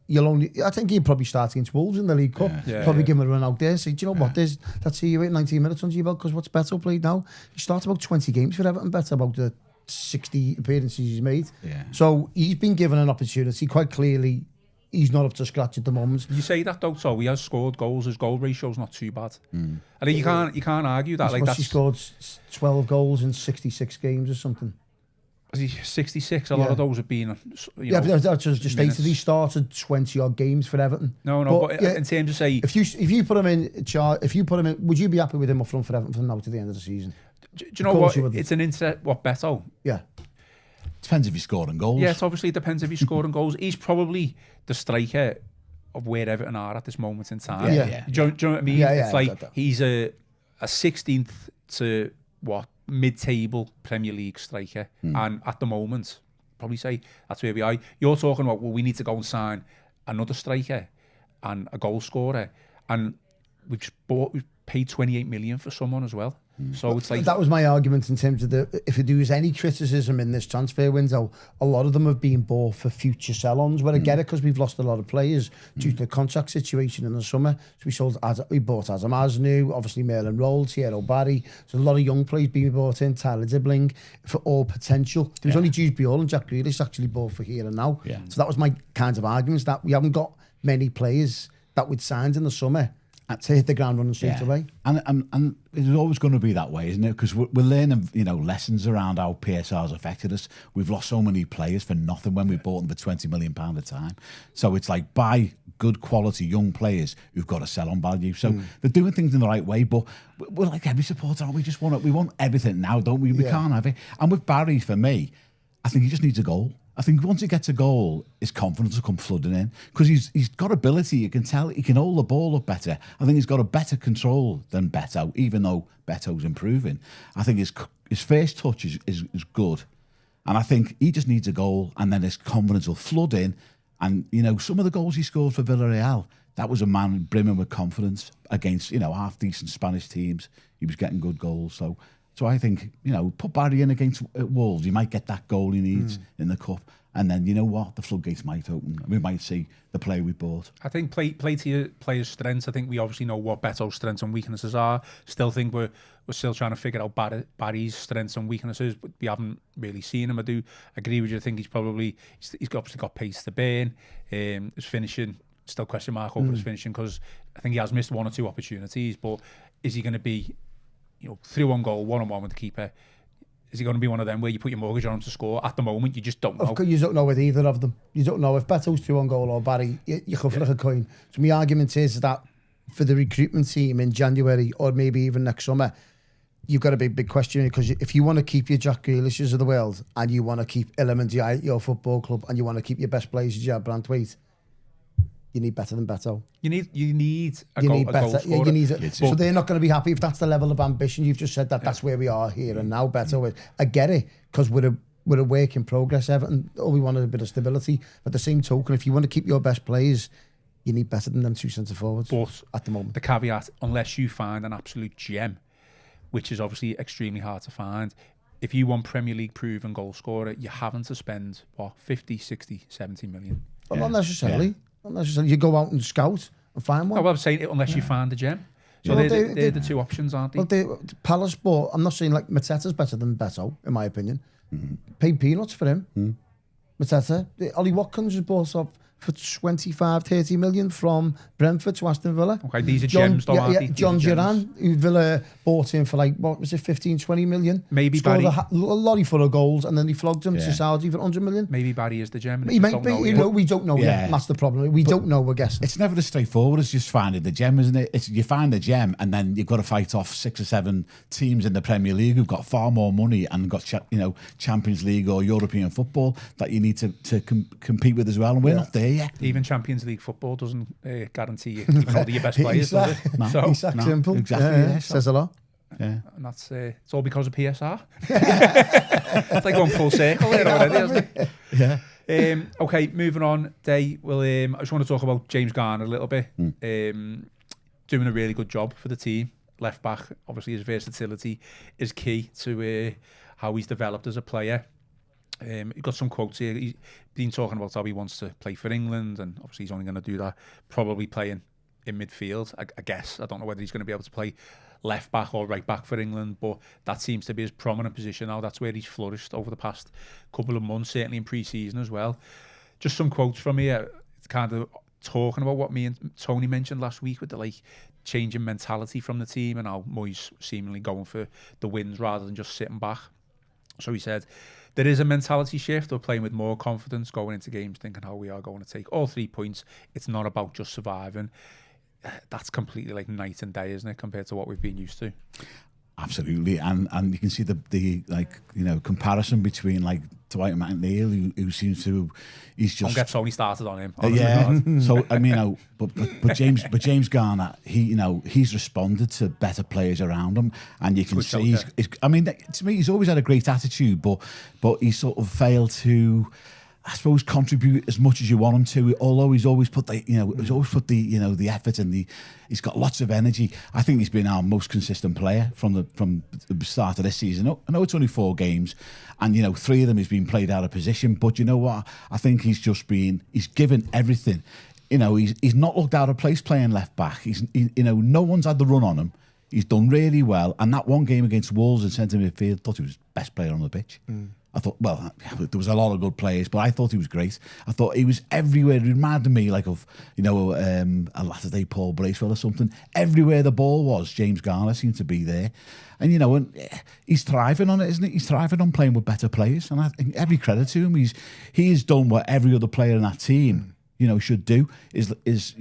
I think he'll probably start against Wolves in the League Cup. Probably give him a run out there. Say, do you know what? Let's see you at 19 minutes under your belt, because what's Beto played now? He started about 20 games for Everton. Better about the 60 appearances he's made. Yeah. So he's been given an opportunity. Quite clearly, he's not up to scratch at the moment. You say that though, so he has scored goals. His goal ratio's not too bad. I think you can't argue that. He scored 12 goals in 66 games or something. Is he 66? A lot of those have been. But that's just stated. He started 20 odd games for Everton. But in terms of say, if you put him in, would you be happy with him up front for Everton from now to the end of the season? Do you know what? It's an inset. What Beto? Yeah. Depends if he's scoring goals. Yes, obviously it depends if he's scoring goals. He's probably the striker of where Everton are at this moment in time. Yeah. Do you know what I mean? It's like he's a 16th to mid-table Premier League striker, and at the moment, probably say that's where we are. You're talking about, well, we need to go and sign another striker and a goal scorer, and we've paid 28 million for someone as well. So it's like that was my argument in terms of if there was any criticism in this transfer window, a lot of them have been bought for future sell-ons. Where I get it, because we've lost a lot of players due to the contract situation in the summer. So we bought Adam Asnu, obviously Merlin Roll, Thierry Barry. So a lot of young players being bought in, Tyler Dibbling, for all potential. There was only Jude Bjorn and Jack Grealish actually bought for here and now. Yeah. So that was my kind of arguments, that we haven't got many players that we'd signed in the summer to hit the ground running straight away. And it's always going to be that way, isn't it? Because we're learning, lessons around how PSR's affected us. We've lost so many players for nothing when we bought them for £20 million a time. So it's like, buy good quality young players who've got a sell-on value. So they're doing things in the right way, but we're like every supporter, aren't we? We want everything now, don't we? We can't have it. And with Barry, for me, I think he just needs a goal. I think once he gets a goal, his confidence will come flooding in, because he's got ability. You can tell he can hold the ball up better. I think he's got a better control than Beto, even though Beto's improving. I think his first touch is good, and I think he just needs a goal, and then his confidence will flood in, And, you know, some of the goals he scored for Villarreal, that was a man brimming with confidence against, you know, half-decent Spanish teams. He was getting good goals. So I think, you know, put Barry in against Wolves, he might get that goal he needs in the cup. And then, you know what, the floodgates might open. We might see the player we bought. I think play to your players' strengths. I think we obviously know what Beto's strengths and weaknesses are. Still think we're still trying to figure out Barry's strengths and weaknesses, but we haven't really seen him. I do agree with you. I think he's obviously got pace to burn. His finishing, still question mark over his finishing, because I think he has missed one or two opportunities. But is he going to be, you know, 3-1 goal, 1-on-1 with the keeper? Is he going to be one of them where you put your mortgage on him to score? At the moment, you just don't know. Of course, you don't know with either of them. You don't know if Beto's 2-1 goal or Barry. You can flip a coin. So my argument is that for the recruitment team in January or maybe even next summer, you've got a big question, because if you want to keep your Jack Grealishes of the world and you want to keep elements at your football club and you want to keep your best players as you have Branthwaite, you need better than Beto. You need a goal scorer. Yeah, you need it. So they're not going to be happy if that's the level of ambition. You've just said that's where we are here and now. Beto is. I get it, because we're a work in progress. Everton, all we want is a bit of stability. But the same token, if you want to keep your best players, you need better than them two centre forwards. But at the moment, the caveat, unless you find an absolute gem, which is obviously extremely hard to find. If you want Premier League proven goal scorer, you're having to spend 50, 60, 70 million. Well, not necessarily. Not necessarily. You go out and scout and find one. No, I'm saying it, unless you find a gem. So they're the two options, aren't they? Well, Palace, but I'm not saying like Mateta's better than Beto, in my opinion. Paid peanuts for him. Mateta. Ollie Watkins was bought off for 25, 30 million from Brentford to Aston Villa. Okay, these are gems though, aren't they? John Duran, who Villa bought in for like, what was it, 15, 20 million? Maybe scored Barry. a lorry full of goals and then he flogged him to Saudi for 100 million. Maybe Barry is the gem. And he might be, we don't know yet. That's the problem. We don't know, we're guessing. It's never as straightforward as just finding the gem, isn't it? You find the gem and then you've got to fight off 6 or 7 teams in the Premier League who've got far more money and got Champions League or European football that you need to compete with as well, and we're not there yet. Even Champions League football doesn't guarantee you keeping all of your best players, does it? No, so, simple. Exactly. Says a lot. Yeah. And that's it's all because of PSR. It's like going full circle there already, isn't it? Yeah. Okay, moving on. I just want to talk about James Garner a little bit. Doing a really good job for the team. Left back, obviously his versatility is key to how he's developed as a player. He got some quotes here. He's been talking about how he wants to play for England, and obviously he's only going to do that probably playing in midfield. I guess I don't know whether he's going to be able to play left back or right back for England, but that seems to be his prominent position now. That's where he's flourished over the past couple of months, certainly in pre-season as well. Just some quotes from here. It's kind of talking about what me and Tony mentioned last week with the changing mentality from the team and how Moyes seemingly going for the wins rather than just sitting back. So he said, there is a mentality shift. We're playing with more confidence going into games, thinking how we are going to take all 3 points. It's not about just surviving. That's completely like night and day, isn't it, compared to what we've been used to? Absolutely, and you can see the comparison between Dwight McNeil, who seems to, he's just, don't get Tony started on him. So I mean, but James Garner, he's responded to better players around him, and you can see to me he's always had a great attitude, but he's sort of failed to, I suppose, contribute as much as you want him to. Although he's always put the effort and he's got lots of energy. I think he's been our most consistent player from the start of this season. I know it's only 4 games, and 3 of them he's been played out of position. But you know what? I think he's given everything. He's not looked out of place playing left back. No one's had the run on him. He's done really well. And that one game against Wolves in centre midfield, thought he was the best player on the pitch. I thought, well, there was a lot of good players, but I thought he was great. I thought he was everywhere. It reminded me a latter day Paul Bracewell or something. Everywhere the ball was, James Garner seemed to be there. And, he's thriving on it, isn't he? He's thriving on playing with better players. And I think every credit to him. He has done what every other player in that team, should do, is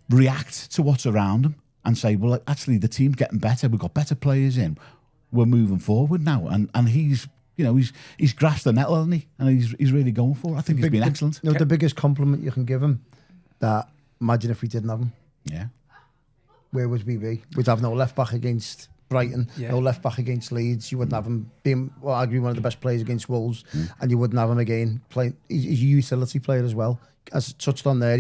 react to what's around him and say, well, actually, the team's getting better. We've got better players in. We're moving forward now. And he's grasped the nettle, hasn't he? And he's really going for it. I think he's been excellent. The biggest compliment you can give him, imagine if we didn't have him. Yeah. Where would we be? We'd have no left back against Brighton, Yeah. no left back against Leeds. You wouldn't have him being, well, arguably one of the best players against Wolves, and you wouldn't have him again playing. He's a utility player as well. As touched on there,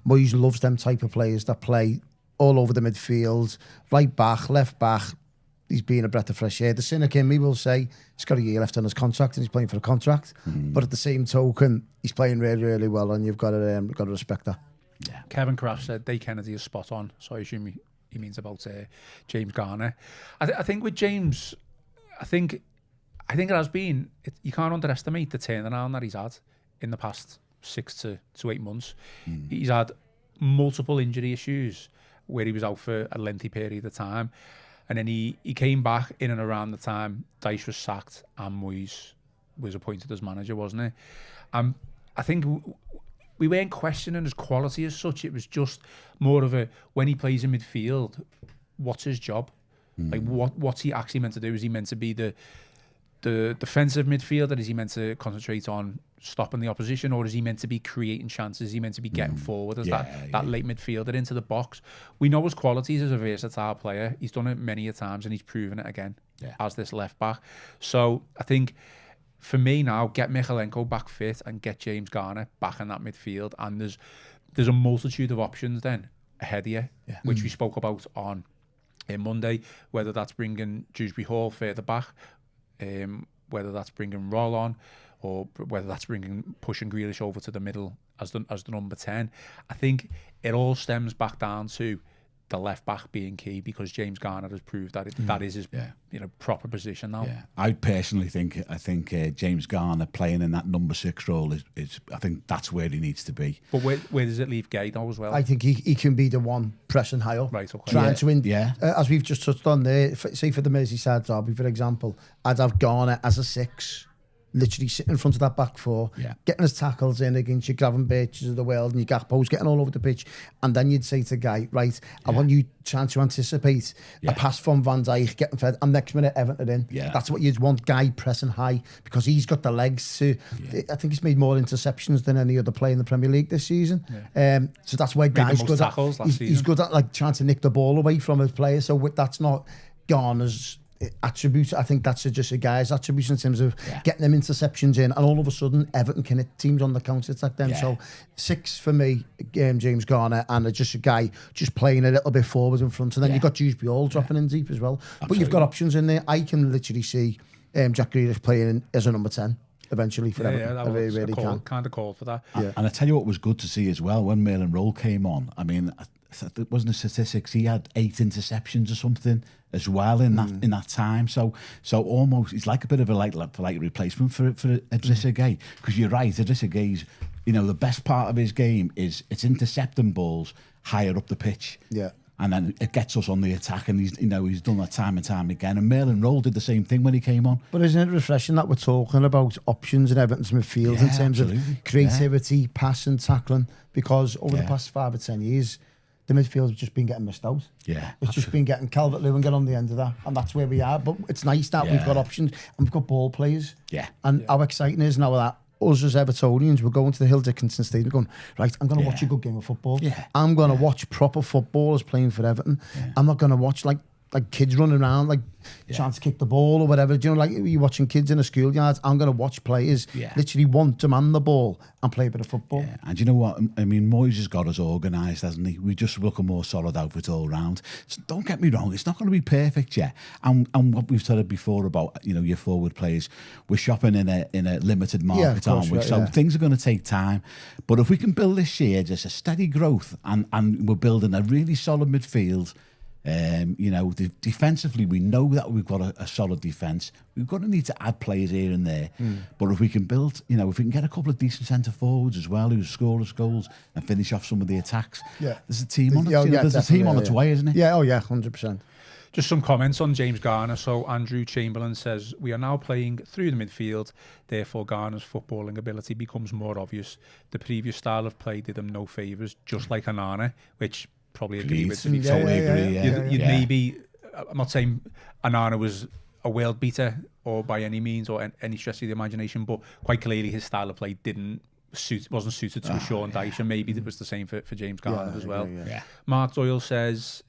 Moyes loves them type of players that play all over the midfield, right back, left back. He's being a breath of fresh air. The cynic in me will say he's got a year left on his contract and he's playing for a contract. But at the same token, he's playing really, really well, and you've got to respect that. Yeah. Kevin Craft said Day Kennedy is spot on, so I assume he means about James Garner. I think with James, I think it has been. You can't underestimate the turnaround that he's had in the past 6 to 8 months. He's had multiple injury issues where he was out for a lengthy period of time. And then he came back in and around the time Dyche was sacked and Moyes was appointed as manager, wasn't he? I think we weren't questioning his quality as such. It was just more of a, when he plays in midfield, what's his job? Like what's he actually meant to do? Is he meant to be the defensive midfielder? Is he meant to concentrate on stopping the opposition, or is he meant to be creating chances? Is he meant to be getting forward as that late midfielder into the box? We know his qualities as a versatile player. He's done it many a times and he's proven it again as this left back. So I think for me now, get Michalenko back fit and get James Garner back in that midfield, and there's a multitude of options then ahead of you, which we spoke about on Monday, whether that's bringing Dewsbury Hall further back, whether that's bringing Roll on, or whether that's pushing Grealish over to the middle as the number 10. I think it all stems back down to the left back being key, because James Garner has proved that that is his proper position now. Yeah, I personally think James Garner playing in that number 6 role is I think that's where he needs to be. But where does it leave Gay though as well? I think he can be the one pressing high up, right? Okay. Trying to win. As we've just touched on there, say for the Merseyside Derby, for example, I'd have Garner as a 6. Literally sitting in front of that back 4, getting his tackles in against your Gravenberchs of the world and your Gakpos, getting all over the pitch. And then you'd say to Guy, right, I want you trying to anticipate a pass from Van Dijk, getting fed, and next minute Everton in. That's what you'd want, Guy pressing high, because he's got the legs to... I think he's made more interceptions than any other player in the Premier League this season. So that's where Guy's good at. He's good at like trying to nick the ball away from his player. So that's not Garner's attribute. I think that's just a guy's attribute in terms of getting them interceptions in, and all of a sudden Everton can hit teams on the counter attack them. So 6 for me, James Garner, and just a guy just playing a little bit forward in front, and then you've got Dewsbury Hall dropping in deep as well. Absolutely. But you've got options in there. I can literally see Jack Grealish playing as a number 10 eventually for Everton. That was really kind of called for that. And I tell you what was good to see as well, when Merlin Roll came on, I mean, it wasn't a statistics, he had 8 interceptions or something as well in that time. So almost he's like a bit of a like replacement for Idrissa Gueye, because you're right, Idrissa Gueye's, the best part of his game is it's intercepting balls higher up the pitch. And then it gets us on the attack, and he's done that time and time again. And Merlin Roll did the same thing when he came on. But isn't it refreshing that we're talking about options in Everton's midfield in terms of creativity, passing, tackling? Because over the past 5 or 10 years, the midfield has just been getting missed out. It's just been getting Calvert-Lewin get on the end of that, and that's where we are. But it's nice that we've got options and we've got ball players. And how exciting is now that us as Evertonians, we're going to the Hill Dickinson Stadium going, right, I'm going to watch a good game of football. I'm going to watch proper footballers playing for Everton. I'm not going to watch like kids running around trying to kick the ball or whatever. Do you know, like you're watching kids in a schoolyard? I'm going to watch players literally want to man the ball and play a bit of football. And you know what? I mean, Moyes has got us organised, hasn't he? We just look a more solid outfit all round. So don't get me wrong, it's not going to be perfect yet. And what we've said before about your forward players, we're shopping in a limited market, aren't we? So things are going to take time. But if we can build this year just a steady growth, and we're building a really solid midfield. Defensively, we know that we've got a solid defence. We've got to need to add players here and there. But if we can build, if we can get a couple of decent centre forwards as well who score us goals and finish off some of the attacks, there's a team on it. There's a team on its way, isn't it? 100%. Just some comments on James Garner. So Andrew Chamberlain says, we are now playing through the midfield, therefore Garner's footballing ability becomes more obvious. The previous style of play did him no favours, just like Onana, which probably agree with. Totally agree. You'd maybe, I'm not saying Onana was a world beater or by any means or any stretch of the imagination, but quite clearly his style of play didn't wasn't suited to a Sean Dyche, and maybe it was the same for James Garner as well. Yeah. Mark Doyle says,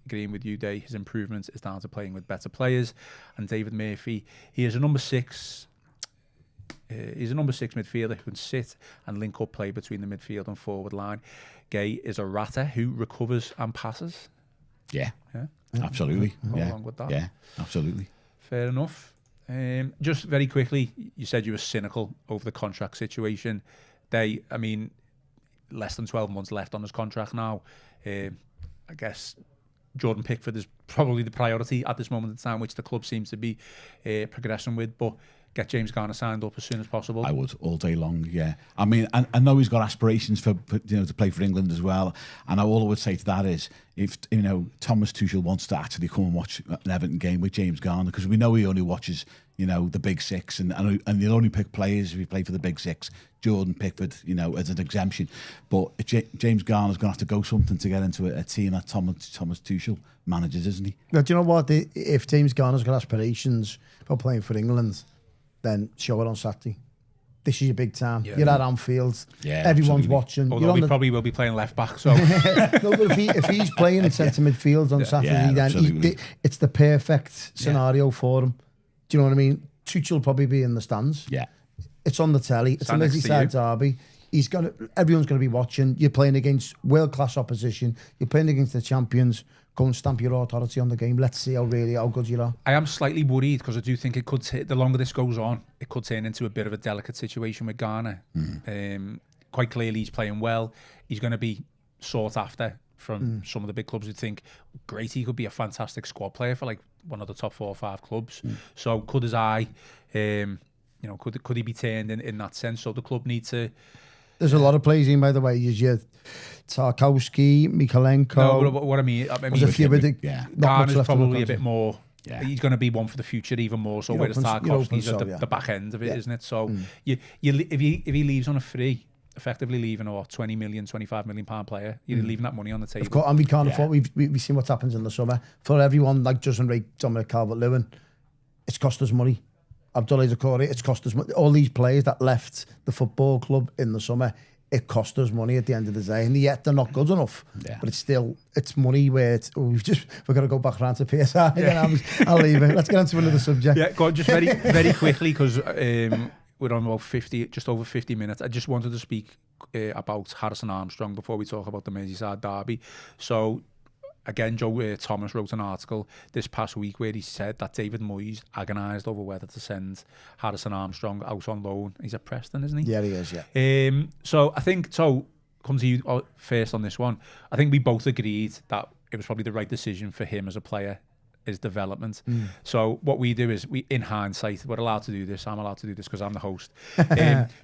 agreeing with you, Day, his improvement is down to playing with better players. And David Murphy, he is a number 6. He's a number 6 midfielder who can sit and link up play between the midfield and forward line. Gay is a ratter who recovers and passes. Yeah. Absolutely. Along with that. Yeah, absolutely. Fair enough. Just very quickly, you said you were cynical over the contract situation. I mean, less than 12 months left on his contract now. I guess Jordan Pickford is probably the priority at this moment in time, which the club seems to be progressing with. But get James Garner signed up as soon as possible. I would, all day long, yeah. I mean, I know he's got aspirations for to play for England as well. And all I would say to that is, if Thomas Tuchel wants to actually come and watch an Everton game with James Garner, because we know he only watches the big 6, and he'll only pick players if he play for the big 6. Jordan Pickford, as an exemption. But James Garner's going to have to go something to get into a team that Thomas Tuchel manages, isn't he? Now, do you know what? If James Garner's got aspirations for playing for England, then show it on Saturday. This is your big time. You're at Anfield. Yeah, everyone's absolutely. watching. Although we probably will be playing left back. So no, but if he's playing in centre midfield on Saturday, then it's the perfect scenario for him. Do you know what I mean? Tuchel will probably be in the stands. Yeah, it's on the telly. It's a Merseyside Derby. Everyone's going to be watching. You're playing against world-class opposition. You're playing against the champions. Go and stamp your authority on the game. Let's see how good you are. I am slightly worried because I do think it could the longer this goes on, it could turn into a bit of a delicate situation with Garner. Quite clearly, he's playing well. He's going to be sought after from some of the big clubs who think, great, he could be a fantastic squad player for like one of the top 4 or 5 clubs. So could his eye, could he be turned in that sense? So the club need to... There's a lot of players in, by the way. Your Tarkowski, Mikalenko. No, but what I mean Garner's probably a bit more. Yeah. He's going to be one for the future even more. So whereas Tarkowski's at the back end of it, isn't it? So if he leaves on a free, effectively leaving a 20 million, 25 million pound player, you're leaving that money on the table. Of course, and we can't afford. We've seen what happens in the summer for everyone. Like doesn't rate Dominic Calvert-Lewin. It's cost us money. Abdoulaye Doucouré, it's cost us money. All these players that left the football club in the summer, it cost us money at the end of the day, and yet they're not good enough. Yeah. But it's money where we're going to go back around to PSI. Yeah. I'll leave it. Let's get on to another subject. Yeah, go on, just very very quickly because we're on about just over 50 minutes. I just wanted to speak about Harrison Armstrong before we talk about the Merseyside Derby. So. Again, Joe Thomas wrote an article this past week where he said that David Moyes agonised over whether to send Harrison Armstrong out on loan. He's at Preston, isn't he? Yeah, he is, yeah. So I think, come to you first on this one. I think we both agreed that it was probably the right decision for him as a player, his development. So what we do is, in hindsight, we're allowed to do this. I'm allowed to do this because I'm the host.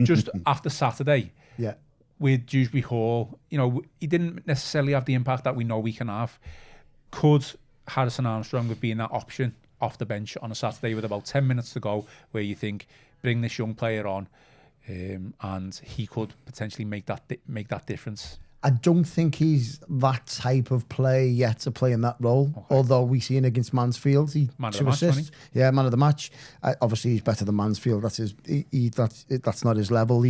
Just after Saturday, with Dewsbury Hall, he didn't necessarily have the impact that we know we can have. Could Harrison Armstrong have been that option off the bench on a Saturday with about 10 minutes to go, where you think, bring this young player on, and he could potentially make that difference? I don't think he's that type of player yet to play in that role. Okay. Although we see him against Mansfield, man of the match, yeah, man of the match. Obviously, he's better than Mansfield. That's not his level.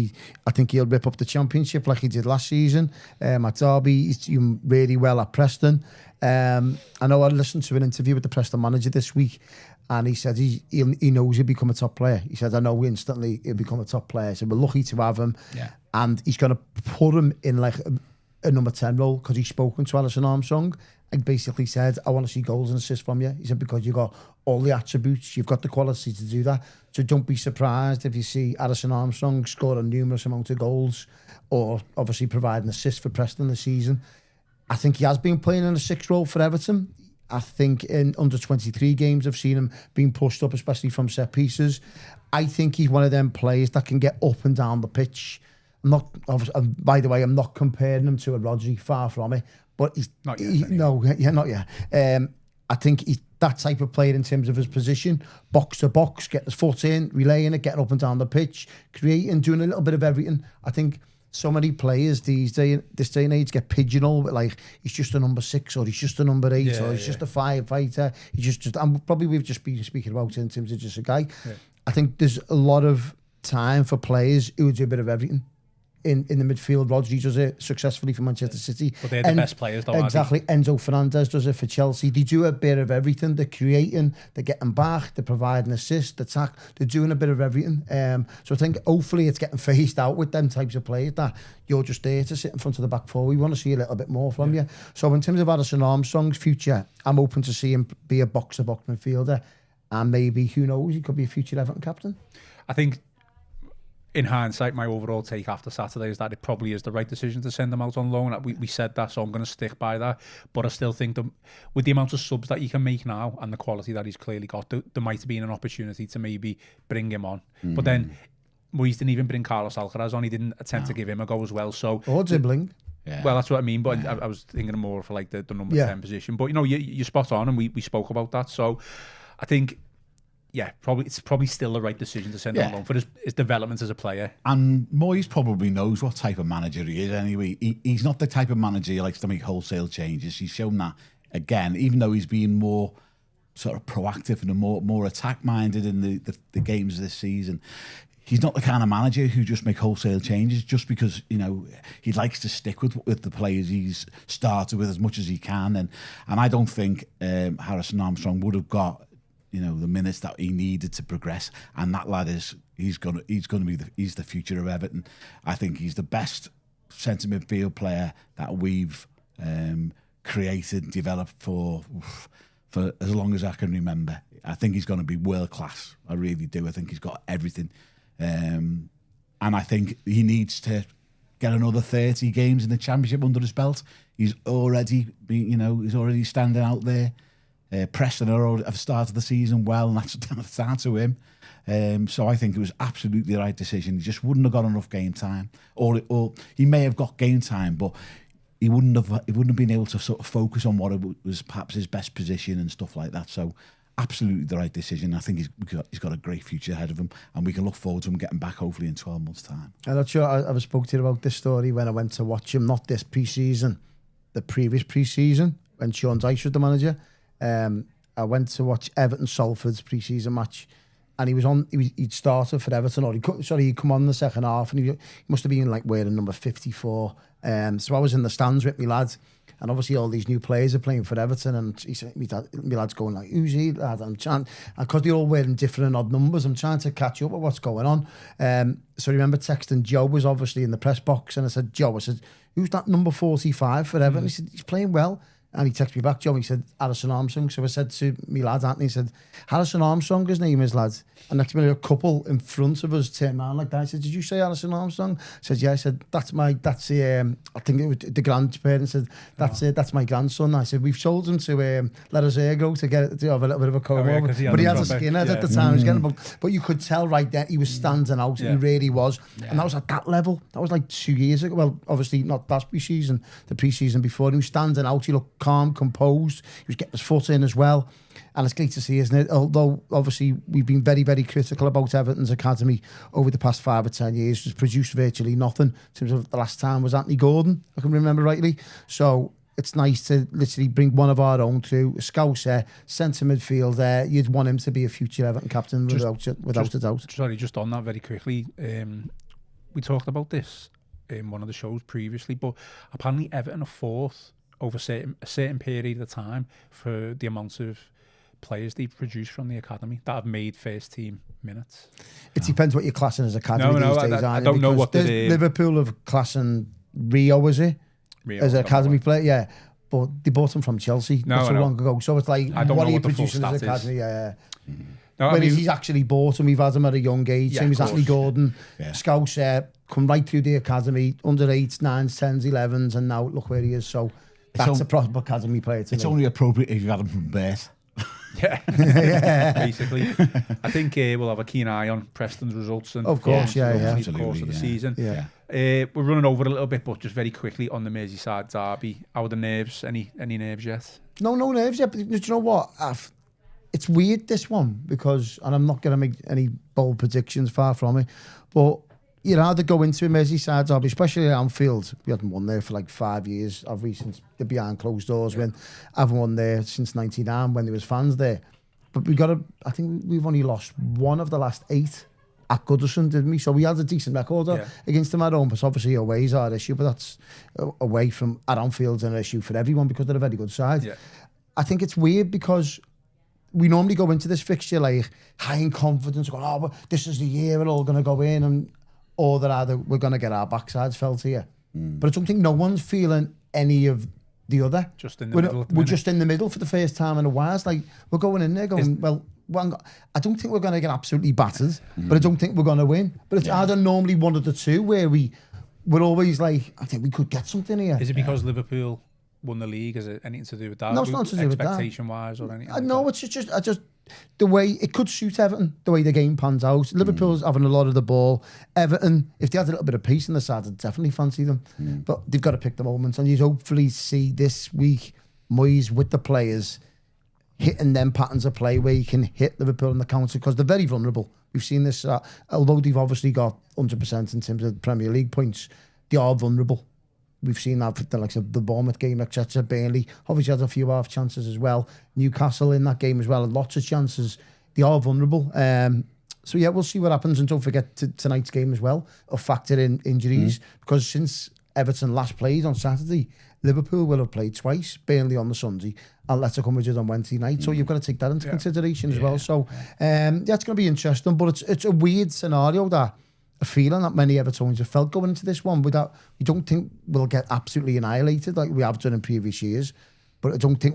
I think he'll rip up the Championship like he did last season. At Derby, he's doing really well at Preston. I know I listened to an interview with the Preston manager this week, and he said he knows he'll become a top player. He said, I know instantly he'll become a top player. So we're lucky to have him. Yeah. And he's going to put him in like a number 10 role because he's spoken to Harrison Armstrong and basically said, I want to see goals and assists from you. He said, because you've got all the attributes, you've got the quality to do that. So don't be surprised if you see Harrison Armstrong score a numerous amount of goals or obviously provide an assist for Preston this season. I think he has been playing in a 6 role for Everton. I think in under 23 games I've seen him being pushed up, especially from set pieces. I think he's one of them players that can get up and down the pitch. By the way, I'm not comparing him to a Rodri, far from it. But he's not yet. Not yet. I think he's that type of player in terms of his position, box to box, getting his foot in, relaying it, getting up and down the pitch, creating, doing a little bit of everything. I think so many players this day and age get pigeonholed with like he's just a number 6 or he's just a number 8 or he's just a firefighter. He's just and probably we've just been speaking about it in terms of just a guy. Yeah. I think there's a lot of time for players who do a bit of everything. In the midfield, Rodri does it successfully for Manchester City. But they're the best players, though, exactly. Enzo Fernandez does it for Chelsea. They do a bit of everything. They're creating, they're getting back, they're providing assist, attack. They're doing a bit of everything. So I think hopefully it's getting phased out with them types of players that you're just there to sit in front of the back four. We want to see a little bit more from you. So in terms of Addison Armstrong's future, I'm open to see him be a box-to-box midfielder, and maybe, who knows, he could be a future Everton captain. I think, in hindsight, my overall take after Saturday is that it probably is the right decision to send him out on loan. We said that, so I'm going to stick by that. But I still think that with the amount of subs that he can make now and the quality that he's clearly got, there might have been an opportunity to maybe bring him on. But then Moyes didn't even bring Carlos Alcaraz on. He didn't attempt to give him a go as well. So or dribbling. Yeah. Well, that's what I mean. But I was thinking more for like the number 10 position. But, you know, you're spot on, and we spoke about that. So I think... yeah, it's probably still the right decision to send him along for his development as a player. And Moyes probably knows what type of manager he is anyway. He's not the type of manager who likes to make wholesale changes. He's shown that again, even though he's been more sort of proactive and more attack-minded in the games this season. He's not the kind of manager who just make wholesale changes just because, you know, he likes to stick with the players he's started with as much as he can. And I don't think Harrison Armstrong would have got, you know, the minutes that he needed to progress, and that lad he's gonna be the future of Everton. I think he's the best centre midfield player that we've created, developed for as long as I can remember. I think he's going to be world class. I really do. I think he's got everything, and I think he needs to get another 30 games in the Championship under his belt. He's already he's standing out there. Preston have started the season well, and that's down to him. So I think it was absolutely the right decision. He just wouldn't have got enough game time, or he may have got game time, but he wouldn't have been able to sort of focus on what was perhaps his best position and stuff like that. So absolutely the right decision. I think he's got a great future ahead of him, and we can look forward to him getting back hopefully in 12 months' time. I'm not sure I spoke to you about this story when I went to watch him, not this pre-season, the previous pre-season when Sean Dyche was the manager. I went to watch Everton Salford's pre-season match, and he'd started for Everton, or he'd come on in the second half, and he must have been like wearing number 54. So I was in the stands with my lads, and obviously all these new players are playing for Everton, and he said, my lad's going like, who's he, lad? I'm trying, because they're all wearing different and odd numbers, I'm trying to catch up with what's going on. So I remember texting Joe, was obviously in the press box, and I said, who's that number 45 for Everton? He said, he's playing well. And he texted me back, Joe, and he said, Harrison Armstrong. So I said to me lad, Anthony, he said, Harrison Armstrong, his name is, lad. And next minute, a couple in front of us turned around like that. I said, did you say Harrison Armstrong? I said, yeah. I said, I think it was the grandparent said, that's my grandson. I said, we've sold him to let us go to get it, to have a little bit of a comb over. But he has a skinhead at the time. He was getting, but you could tell right there, he was standing out. He really was. And that was at that level. That was like 2 years ago. Well, obviously not that pre-season, the pre-season before. He was standing out. He looked calm, composed. He was getting his foot in as well. And it's great to see, isn't it? Although, obviously, we've been very, very critical about Everton's academy over the past 5 or 10 years. It's produced virtually nothing. In terms of the last time was Anthony Gordon, if I can remember rightly. So it's nice to literally bring one of our own through, a Scouser, centre midfielder. You'd want him to be a future Everton captain without a doubt. Sorry, just on that very quickly. We talked about this in one of the shows previously, but apparently Everton are fourth over a certain period of time for the amount of players they've produced from the academy that have made first team minutes. It depends what you're classing as academy these days. I don't know what Liverpool have classing Rio, is it? Rio, as an academy player, yeah. But they bought him from Chelsea not so long ago. So it's like, what are you producing as academy? Yeah. No, Whereas he's actually bought him. We've had him at a young age. Same as Anthony Gordon. Scouts come right through the academy, under 8s, 9s, 10s, 11s, and now look where he is. So that's a proper academy player to me. It's only appropriate if you had him from birth. Basically. I think we'll have a keen eye on Preston's results and of course, the course of the season. We're running over a little bit, but just very quickly on the Merseyside Derby. How are the nerves? Any nerves yet? No nerves yet. But do you know what? It's weird, this one, because, and I'm not going to make any bold predictions, far from it, but you know, they go into a Merseyside Derby, especially at Anfield. We hadn't won there for like 5 years, have we, since the behind closed doors win. I haven't won there since 99 when there was fans there. But I think we've only lost one of the last 8 at Goodison, didn't we? So we had a decent record against them at home, but obviously away is our issue, but that's away from at Anfield's an issue for everyone because they're a very good side. Yeah. I think it's weird because we normally go into this fixture like high in confidence, going, oh, this is the year we're all going to go in, or that we're going to get our backsides felt here. But I don't think no one's feeling any of the other. Just in the middle. We're just in the middle for the first time in a while. It's like we're going in there going, I don't think we're going to get absolutely battered, but I don't think we're going to win. But it's either normally one of the two where we're always like, I think we could get something here. Is it because Liverpool won the league? Is it anything to do with that? No, it's not to do with that. Expectation-wise or anything? No, it's just the way it could suit Everton, the way the game pans out. Liverpool's having a lot of the ball. Everton, if they had a little bit of pace in the side, I'd definitely fancy them. But they've got to pick the moments, and you'd hopefully see this week Moyes with the players hitting them patterns of play where you can hit Liverpool in the counter because they're very vulnerable. We've seen this, although they've obviously got 100% in terms of Premier League points, they are vulnerable. We've seen that for the likes of the Bournemouth game, etc. Burnley obviously had a few half chances as well. Newcastle in that game as well, lots of chances. They are vulnerable. So yeah, we'll see what happens, and don't forget tonight's game as well, or factor in injuries, because since Everton last played on Saturday, Liverpool will have played twice, Burnley on the Sunday, and Atletico Madrid on Wednesday night. So you've got to take that into consideration as well. So it's going to be interesting, but it's a weird scenario, that a feeling that many Evertonians have felt going into this one. We don't think we'll get absolutely annihilated like we have done in previous years, but I don't think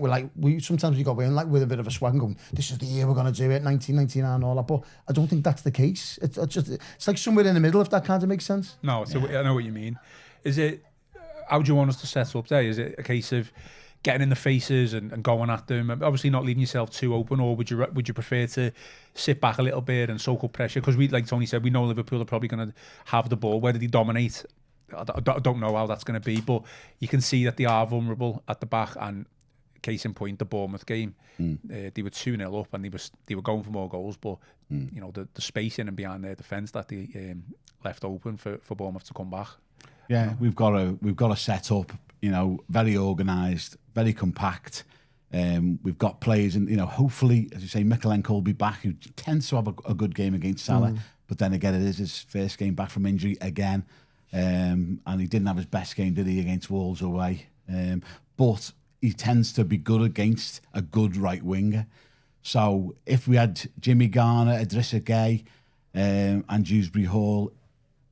sometimes we go in like with a bit of a swag and going, this is the year we're going to do it, 1999 and all that, but I don't think that's the case. It's like somewhere in the middle, if that kind of makes sense. No, I know what you mean. How do you want us to set up there? Is it a case of getting in the faces and going at them, obviously not leaving yourself too open, or would you prefer to sit back a little bit and soak up pressure? Because we, like Tony said, we know Liverpool are probably going to have the ball. Whether they dominate, I don't know how that's going to be, but you can see that they are vulnerable at the back. And case in point, the Bournemouth game, they were 2-0 up and they were going for more goals, but you know, the spacing and behind their defence that they left open for Bournemouth to come back. Yeah, we've got a set up, you know, very organised, very compact. We've got players, and you know, hopefully, as you say, Mikalenko will be back, who tends to have a good game against Salah. But then again, it is his first game back from injury again, and he didn't have his best game, did he, against Wolves away? But he tends to be good against a good right winger. So if we had Jimmy Garner, Idrissa Gueye, and Dewsbury Hall,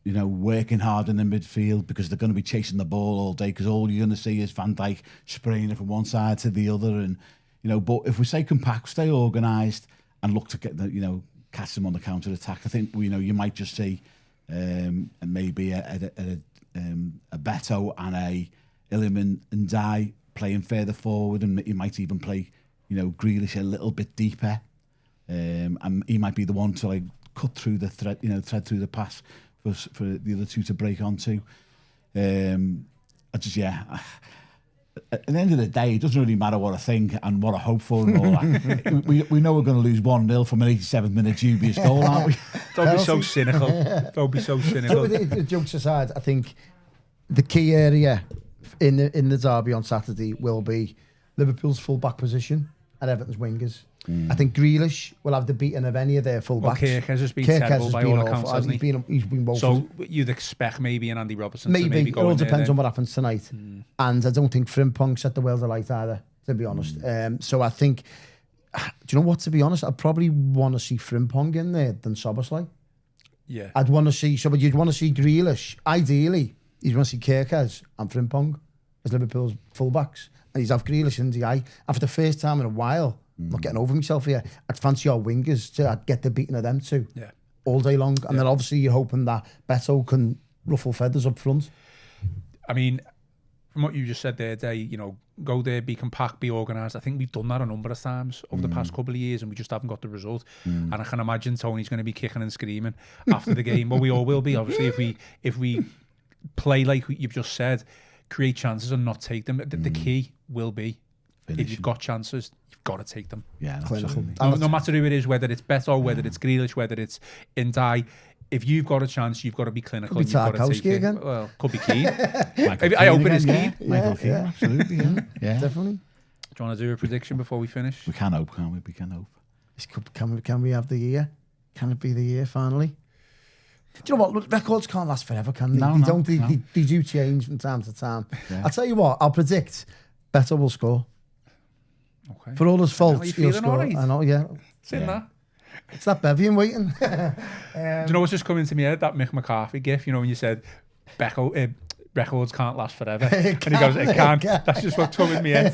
you know, working hard in the midfield, because they're going to be chasing the ball all day, because all you're going to see is Van Dijk spraying it from one side to the other. And, you know, but if we stay compact, stay organised, and look to get the, you know, catch them on the counter attack, I think, you know, you might just see maybe a Beto and a Iliman and Dye playing further forward, and you might even play, you know, Grealish a little bit deeper, and he might be the one to like cut through the thread, you know, thread through the pass for the other two to break onto. At the end of the day, it doesn't really matter what I think and what I hope for and all that. we know we're going to lose 1-0 from an 87th minute dubious goal, aren't we? Don't be so cynical. Don't be so cynical. Jokes aside, I think the key area in the derby on Saturday will be Liverpool's full-back position and Everton's wingers. I think Grealish will have the beating of any of their full-backs. Kirk has just been terrible by all accounts, hasn't he? He's been woeful. So you'd expect maybe an Andy Robertson maybe to maybe go it all in depends there, on what happens tonight. And I don't think Frimpong set the world alight either, to be honest. So I think, do you know what, to be honest, I'd probably want to see Frimpong in there than Szoboszlai. Yeah. I'd want to see, but you'd want to see Grealish. Ideally, you'd want to see Kirkers and Frimpong as Liverpool's full-backs. And he's have Grealish and Diaye. And for the first time in a while, I'm not getting over myself here, I'd fancy our wingers to get the beating of them too. Yeah. All day long. And then obviously you're hoping that Beto can ruffle feathers up front. I mean, from what you just said there, Day, you know, go there, be compact, be organised. I think we've done that a number of times over the past couple of years, and we just haven't got the result. And I can imagine Tony's going to be kicking and screaming after the game. Well, we all will be, obviously, if we play like you've just said, create chances and not take them. The key will be, if you've got chances, you've got to take them. Yeah, absolutely. No matter who it is, whether it's Beto, whether it's Grealish, whether it's Indai, if you've got a chance, you've got to be clinical. Could be Tarkowski again. Well, could be Keane. I hope it is Keane. Michael Keane, absolutely. Yeah, definitely. Do you want to do a prediction before we finish? We can hope, can't we? We can hope. Can we have the year? Can it be the year finally? Do you know what? Records can't last forever, can they? No, they no, don't. no. They do change from time to time. Yeah. I'll tell you what. I'll predict Beto will score. Okay. For all his How you faults, he'll feeling, score. all right? I know, yeah. It's in that. It's that Bevian waiting. Do you know what's just coming to me head? That Mick McCarthy gif, you know, when you said records can't last forever. And he goes, it can. That's just what took in me head.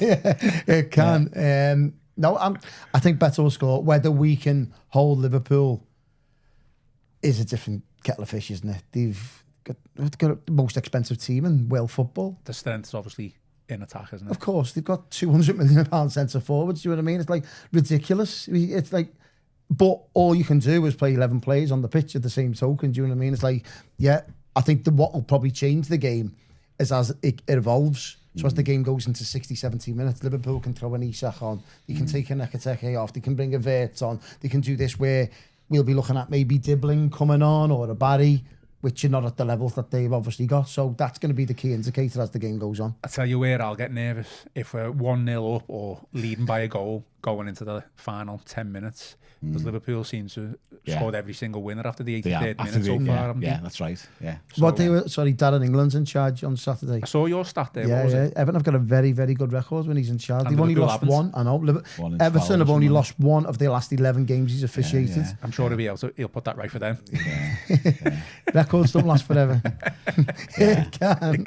It can. Yeah. No, I think Beto will score. Whether we can hold Liverpool is a different kettle of fish, isn't it? They've got the most expensive team in world football. The strength is obviously in attack, isn't it? Of course, they've got £200 million centre forwards. Do you know what I mean? It's like ridiculous. It's like, but all you can do is play 11 players on the pitch at the same token. Do you know what I mean? It's like, yeah, I think what will probably change the game is as it evolves. So as the game goes into 60, 70 minutes, Liverpool can throw an Isak on. They can take a Nekateke off. They can bring a Vert on. They can do this where we'll be looking at maybe Dibbling coming on or a Barry, which are not at the levels that they've obviously got. So that's going to be the key indicator as the game goes on. I tell you where I'll get nervous. If we're 1-0 up or leading by a goal going into the final 10 minutes, because Liverpool seems to have scored every single winner after the 83rd minute so far. haven't Yeah, they? that's right. Yeah. So, What they were, sorry, Darren England's in charge on Saturday. I saw your stat there. Yeah, What was yeah. it? Everton have got a very, very good record when he's in charge. And They've only Liverpool lost haven't. one. I know. One in 12 Everton have or only something. lost one of their last 11 games he's officiated. Yeah. I'm sure he'll put that right for them. Records don't last forever. It can.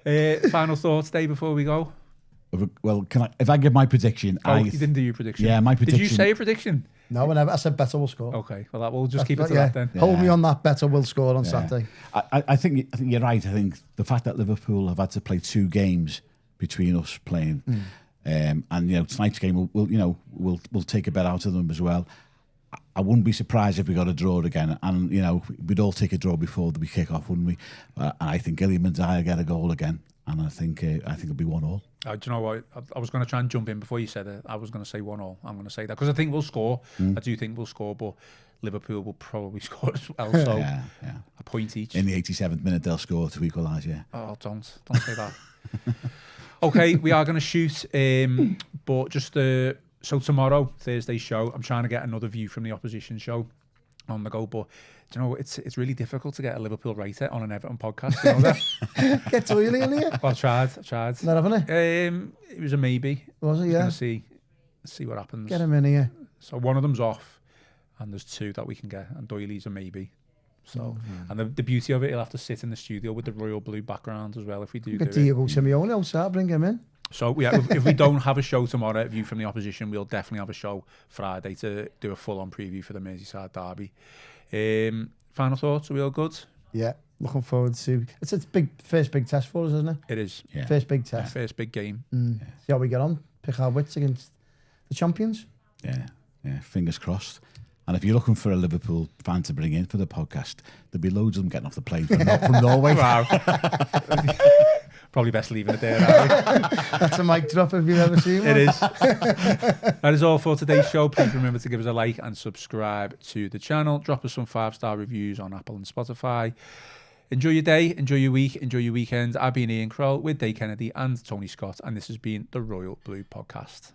Yeah. Final thoughts, Dave, before we go? Well, if I give my prediction, You didn't do your prediction. Yeah, my prediction. Did you say a prediction? No, whenever I said Beto will score. Okay, well, we'll just keep it to that then. Hold me on that. Beto will score on Saturday. I think you're right. I think the fact that Liverpool have had to play 2 games between us playing, and tonight's game will take a bet out of them as well. I wouldn't be surprised if we got a draw again, and we'd all take a draw before we kick off, wouldn't we? I think Iliman Ndiaye will get a goal again, and I think it'll be 1-1. Do you know what? I was going to try and jump in before you said it. I was going to say 1-1. I'm going to say that because I think we'll score. I do think we'll score, but Liverpool will probably score as well. So a point each. In the 87th minute, they'll score to equalise. Yeah. Oh, don't say that. Okay, we are going to shoot, but just so tomorrow, Thursday's show, I'm trying to get another view from the opposition show on the go, but do you know, it's really difficult to get a Liverpool writer on an Everton podcast. You know that? Get to early in here. Well, I tried. Not having it? It was a maybe. Was it? We're Yeah. going to see what happens. Get him in here. So one of them's off, and there's 2 that we can get, and Doyley's a maybe. So, and the beauty of it, he'll have to sit in the studio with the royal blue background as well if we do Get do it. Diego Simeone outside, bring him in. So if we don't have a show tomorrow, View from the Opposition, we'll definitely have a show Friday to do a full-on preview for the Merseyside Derby. Final thoughts, are we all good? Yeah, looking forward to it's a first big test for us, isn't it? It is. Yeah. First big test. First big game. See how we get on. Pick our wits against the champions. Yeah. Fingers crossed. And if you're looking for a Liverpool fan to bring in for the podcast, there'll be loads of them getting off the plane from Norway. Wow. Probably best leaving it there. Aren't we? That's a mic drop if you've ever seen one. It is. That is all for today's show. Please remember to give us a like and subscribe to the channel. Drop us some 5-star reviews on Apple and Spotify. Enjoy your day, enjoy your week, enjoy your weekend. I've been Ian Croll with Dave Kennedy and Tony Scott, and this has been the Royal Blue Podcast.